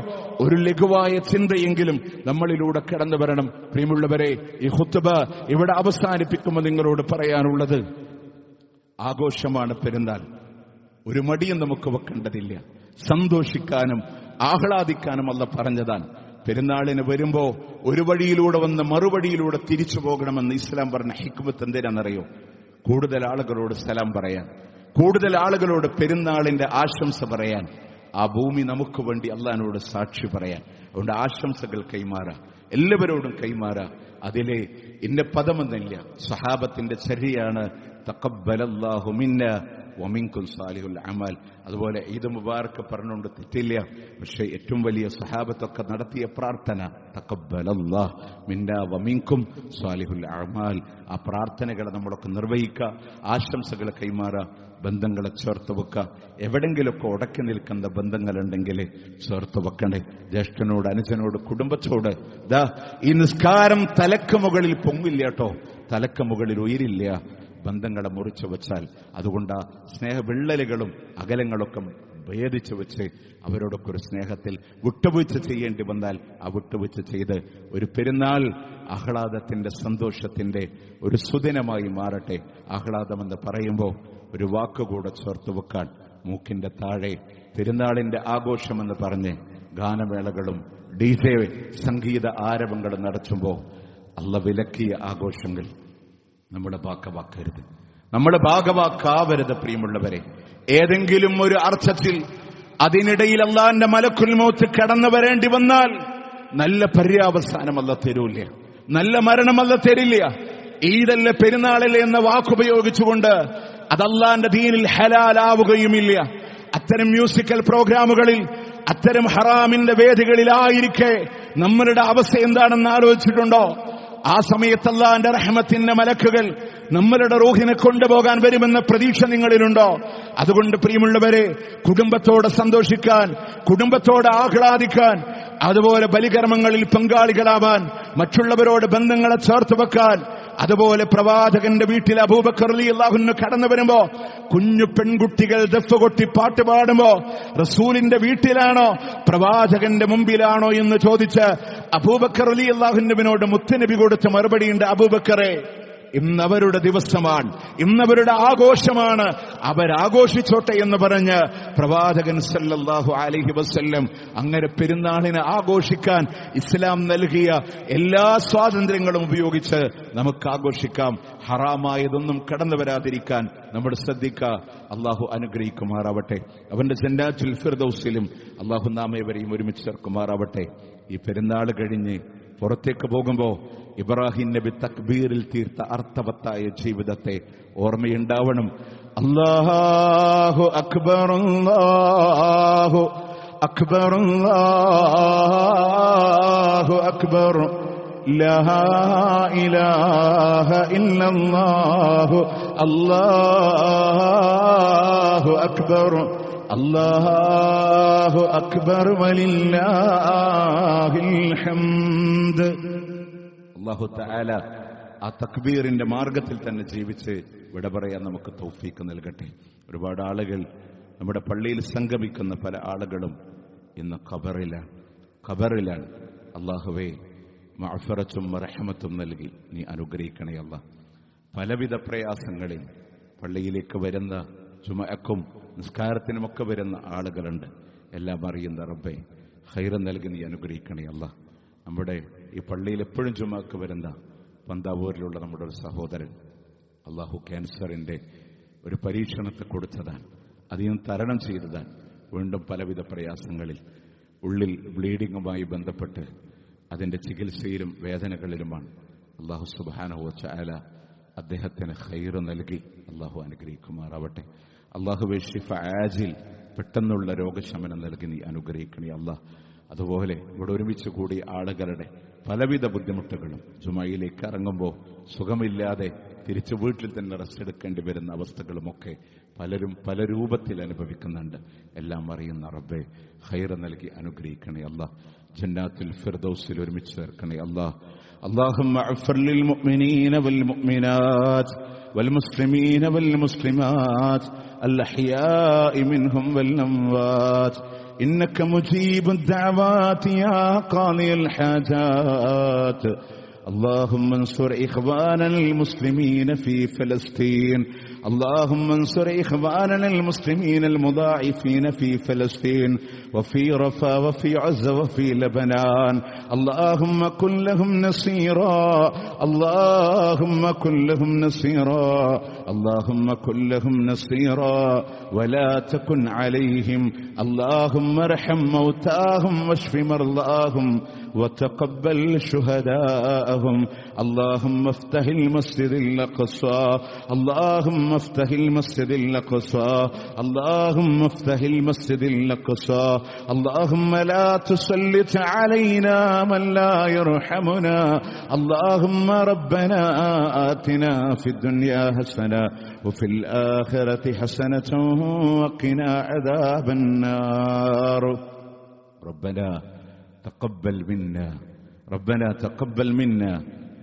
ഒരു ലഘുവായ ചിന്തയെങ്കിലും നമ്മളിലൂടെ കടന്നു വരണം. പ്രിയമുള്ളവരെ, ഈ ഖുത്ബ ഇവിടെ അവസാനിപ്പിക്കുമ്പോൾ നിങ്ങളോട് പറയാനുള്ളത്, ആഘോഷമാണ് പെരുന്നാൾ. ഒരു മടിയും നമുക്ക് വെക്കേണ്ടതില്ല. സന്തോഷിക്കാനും ആഹ്ലാദിക്കാനും അല്ലാഹ് പറഞ്ഞതാണ്. പെരുന്നാളിന് വരുമ്പോ ഒരു വഴിയിലൂടെ വന്ന് മറുവഴിയിലൂടെ തിരിച്ചു പോകണമെന്ന് ഇസ്ലാം പറഞ്ഞ ഹിക്മത്ത് എന്തിനാണെന്നറിയോ? കൂടുതൽ ആളുകളോട് സലാം പറയാൻ, കൂടുതൽ ആളുകളോട് പെരുന്നാളിന്റെ ആശംസ പറയാൻ, ആ ഭൂമി നമുക്ക് വേണ്ടി അള്ളാഹിനോട് സാക്ഷി പറയാൻ. അതുകൊണ്ട് ആശംസകൾ കൈമാറാ, എല്ലാവരോടും കൈമാറാ. അതിലെ ഇന്ന പദമെന്നില്ല. സഹാബത്തിന്റെ ചര്യയാണ് തഖബ്ബലല്ലാഹു മിന്ന വമിൻകും സാലിഹുൽ അമാൽ. അതുപോലെ ഈദ് മുബാറക്ക് പറഞ്ഞുകൊണ്ട് തെറ്റില്ല. പക്ഷെ ഏറ്റവും വലിയ സഹാബത്തൊക്കെ നടത്തിയ പ്രാർത്ഥന തഖബ്ബലല്ലാഹു മിന്ന വമിൻകും സാലിഹുൽ അമാൽ. ആ പ്രാർത്ഥനകളെ നമ്മളൊക്കെ നിർവഹിക്കുക, ആശംസകൾ കൈമാറുക, ബന്ധങ്ങളെ ചേർത്ത് വെക്കുക. എവിടെങ്കിലൊക്കെ ഉടക്കി നിൽക്കുന്ന ബന്ധങ്ങളുണ്ടെങ്കിൽ ചേർത്ത് വെക്കണ്ടേ. ജ്യേഷ്ഠനോട്, അനുജനോട്, കുടുംബത്തോട്. ഈ നിസ്കാരം തലക്ക് മുകളിൽ പൊങ്ങില്ല കേട്ടോ, തലക്ക് മുകളിൽ ഉയരില്ല. ബന്ധങ്ങളെ മുറിച്ചു വെച്ചാൽ അതുകൊണ്ട് സ്നേഹവിള്ളലുകളും അകലങ്ങളൊക്കെ ഭേദിച്ചു വെച്ച് അവരോടൊക്കെ ഒരു സ്നേഹത്തിൽ വിട്ടുവീഴ്ച ചെയ്യേണ്ടി വന്നാൽ ആ വിട്ടുവീഴ്ച ചെയ്ത് ഒരു പെരുന്നാൾ ആഹ്ലാദത്തിന്റെ സന്തോഷത്തിന്റെ ഒരു സുദിനമായി മാറട്ടെ. ആഹ്ലാദമെന്ന് പറയുമ്പോൾ ഒരു വാക്കുകൂടെ ചേർത്ത് വെക്കാൻ, മൂക്കിന്റെ താഴെ പെരുന്നാളിന്റെ ആഘോഷമെന്ന് പറഞ്ഞ് ഗാനമേളകളും DJ സംഗീത ആരവങ്ങളും നടത്തുമ്പോൾ അല്ലാഹ് വിലക്കിയ ആഘോഷങ്ങൾ നമ്മുടെ ഭാഗവാക്കരുത്, നമ്മുടെ ഭാഗവാക്കാവരുത്. പ്രിയമുള്ളവരെ, ഏതെങ്കിലും ഒരു അർത്ഥത്തിൽ അതിനിടയിൽ അല്ലാഹുവിന്റെ മലക്കുൽ മൗത്ത് കടന്നു വരേണ്ടി വന്നാൽ നല്ല പര്യാവസാനം അല്ലാഹ് തരൂല്ല, നല്ല മരണം അല്ലാഹ് തരില്ല. ഈദല്ലേ പെരുന്നാളല്ലേ എന്ന വാക്കുപയോഗിച്ചുകൊണ്ട് അത് അല്ലാഹുവിന്റെ ദീനിൽ ഹലാലാവുകയുമില്ല. അത്തരം മ്യൂസിക്കൽ പ്രോഗ്രാമുകളിൽ, അത്തരം ഹറാമിന്റെ വേദികളിലായിരിക്കെ നമ്മളുടെ അവസ്ഥ എന്താണെന്ന് ആലോചിച്ചിട്ടുണ്ടോ? ആ സമയത്ത് അല്ലാഹുവിന്റെ റഹ്മത്തിന്റെ മലക്കുകൾ നമ്മളുടെ റൂഹിനെ കൊണ്ടുപോകാൻ വരുമെന്ന പ്രതീക്ഷ നിങ്ങളിലുണ്ടോ? അതുകൊണ്ട് പ്രിയമുള്ളവരെ, കുടുംബത്തോടെ സന്തോഷിക്കാൻ, കുടുംബത്തോടെ ആഹ്ലാദിക്കാൻ, അതുപോലെ ബലികർമ്മങ്ങളിൽ പങ്കാളികളാവാൻ, മറ്റുള്ളവരോട് ബന്ധങ്ങളെ ചേർത്ത് വെക്കാൻ, അതുപോലെ പ്രവാചകന്റെ വീട്ടിൽ അബൂബക്കർ റളിയല്ലാഹു അൻഹു കടന്നു വരുമ്പോ കുഞ്ഞു പെൺകുട്ടികൾ ദഫ് കൊട്ടി പാട്ട് പാടുമ്പോ റസൂലിന്റെ വീട്ടിലാണോ പ്രവാചകന്റെ മുമ്പിലാണോ എന്ന് ചോദിച്ച് അബൂബക്കർ റളിയല്ലാഹു അൻഹുവിനോട് മുത്തുനബി കൊടുത്ത മറുപടിയുണ്ട്, അബൂബക്കറെ, ഇന്നവരുടെ ദിവസമാണ്, ഇന്നവരുടെ ആഘോഷമാണ്, അവരാഘോഷിച്ചോട്ടെ എന്ന് പറഞ്ഞ് പ്രവാചകൻ സല്ലല്ലാഹു അലൈഹി വസല്ലം അങ്ങനെ പെരുന്നാളിനെ ആഘോഷിക്കാൻ ഇസ്ലാം നൽകിയ എല്ലാ സ്വാതന്ത്ര്യങ്ങളും ഉപയോഗിച്ച് നമുക്ക് ആഘോഷിക്കാം. ഹറാമായതൊന്നും കടന്നു വരാതിരിക്കാൻ നമ്മൾ ശ്രദ്ധിക്കുക. അള്ളാഹു അനുഗ്രഹിക്കുമാറാവട്ടെ. അവന്റെ ജന്നാത്തുൽ ഫിർദൗസിലും അള്ളാഹു നാം ഏവരെയും ഒരുമിച്ച് ചേർക്കുമാറാവട്ടെ. ഈ പെരുന്നാൾ കഴിഞ്ഞ് പുറത്തേക്ക് പോകുമ്പോ ഇബ്രാഹിം നബി തക്ബീറിൽ തീർത്ത അർത്ഥവത്തായ ജീവിതത്തെ ഓർമ്മയുണ്ടാവണം. അല്ലാഹു അക്ബർ അല്ലാഹു അക്ബർ അല്ലാഹു അക്ബർ ലാ ഇലാഹ ഇല്ലല്ലാഹു അല്ലാഹു അക്ബർ അല്ലാഹു അക്ബർ വലില്ലാഹിൽ ഹംദ്. അല്ലാഹു തആല ആ തക്ബീറിന്റെ മാർഗത്തിൽ തന്നെ ജീവിച്ച് വിട പറയാൻ നമുക്ക് തൗഫീക്ക് നൽകട്ടെ. ഒരുപാട് ആളുകൾ നമ്മുടെ പള്ളിയിൽ സംഗമിക്കുന്ന പല ആളുകളും ഇന്ന് ഖബറിലാണ്. അല്ലാഹുവേ, മഅഫറത്തും റഹ്മത്തും നൽകി നീ അനുഗ്രഹിക്കണേ അല്ലാഹ്. പലവിധ പ്രയാസങ്ങളിൽ പള്ളിയിലേക്ക് വരുന്ന, ജുമഅക്കും നിസ്കാരത്തിനുമൊക്കെ വരുന്ന ആളുകളുണ്ട്. എല്ലാം അറിയുന്ന റബ്ബേ, ഖൈർ നൽകി നീ അനുഗ്രഹിക്കണേ അല്ലാഹ്. നമ്മുടെ ഈ പള്ളിയിൽ എപ്പോഴും ജുമഅക്ക് വരുന്ന പന്താവൂരിലുള്ള നമ്മുടെ ഒരു സഹോദരൻ, അല്ലാഹു ക്യാൻസറിന്റെ ഒരു പരീക്ഷണത്തെ കൊടുത്തതാണ്, അതിനും തരണം ചെയ്തതാണ്. വീണ്ടും പലവിധ പ്രയാസങ്ങളിൽ, ഉള്ളിൽ ബ്ലീഡിങ്ങുമായി ബന്ധപ്പെട്ട് അതിന്റെ ചികിത്സയിലും വേദനകളിലുമാണ്. അല്ലാഹു സുബ്ഹാനഹു വ തആല അദ്ദേഹത്തിന് ഖൈർ നൽകി അല്ലാഹു അനുഗ്രഹിക്കുമാറാവട്ടെ. അല്ലാഹുവേ, ശിഫ ആജിൽ, പെട്ടെന്നുള്ള രോഗശമനം നൽകി നീ അനുഗ്രഹിക്കണേ അല്ലാഹ്. അതുപോലെ ഇവിടെ ഒരുമിച്ച് കൂടിയ ആളുകളുടെ പലവിധ ബുദ്ധിമുട്ടുകളും, ജുമയിലേക്ക് ഇറങ്ങുമ്പോൾ സുഖമില്ലാതെ തിരിച്ചു വീട്ടിൽ തന്നെ റെസ്റ്റ് എടുക്കേണ്ടി വരുന്ന അവസ്ഥകളുമൊക്കെ പലരും പല രൂപത്തിൽ അനുഭവിക്കുന്നുണ്ട്. എല്ലാം അറിയുന്ന റബ്ബേ, ഖൈർ നൽകി അനുഗ്രഹിക്കണേ അല്ലാഹ്. ജന്നാത്തുൽ ഫിർദൗസിൽ ഒരുമിച്ച് ചേർക്കണേ അല്ലാഹ്. اللهم اغفر للمؤمنين والمؤمنات والمسلمين والمسلمات الأحياء منهم والأموات إنك مجيب الدعوات يا قاضي الحاجات. اللهم انصر إخواننا المسلمين في فلسطين. اللهم انصر إخواننا المسلمين المضاعفين في فلسطين وفي رفح وفي عزة وفي لبنان. اللهم كن لهم نصيرا، اللهم كن لهم نصيرا، اللهم كن لهم نصيرا ولا تكن عليهم. اللهم ارحم موتاهم واشف مرضاهم وتقبل شهداءهم. اللهم افتح المسجد الأقصى، اللهم افتح المسجد الأقصى، اللهم افتح المسجد الأقصى. اللهم لا تسلط علينا من لا يرحمنا. اللهم ربنا آتنا في الدنيا حسنة وفي الآخرة حسنة وقنا عذاب النار. ربنا تقبل منا، ربنا تقبل منا،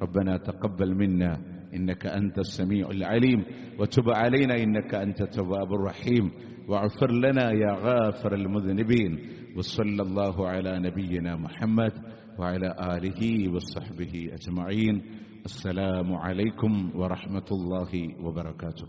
ربنا تقبل منا إنك أنت السميع العليم، وتب علينا إنك أنت التواب الرحيم، واغفر لنا يا غافر المذنبين. وصلى الله على نبينا محمد وعلى آله وصحبه أجمعين. السلام عليكم ورحمة الله وبركاته.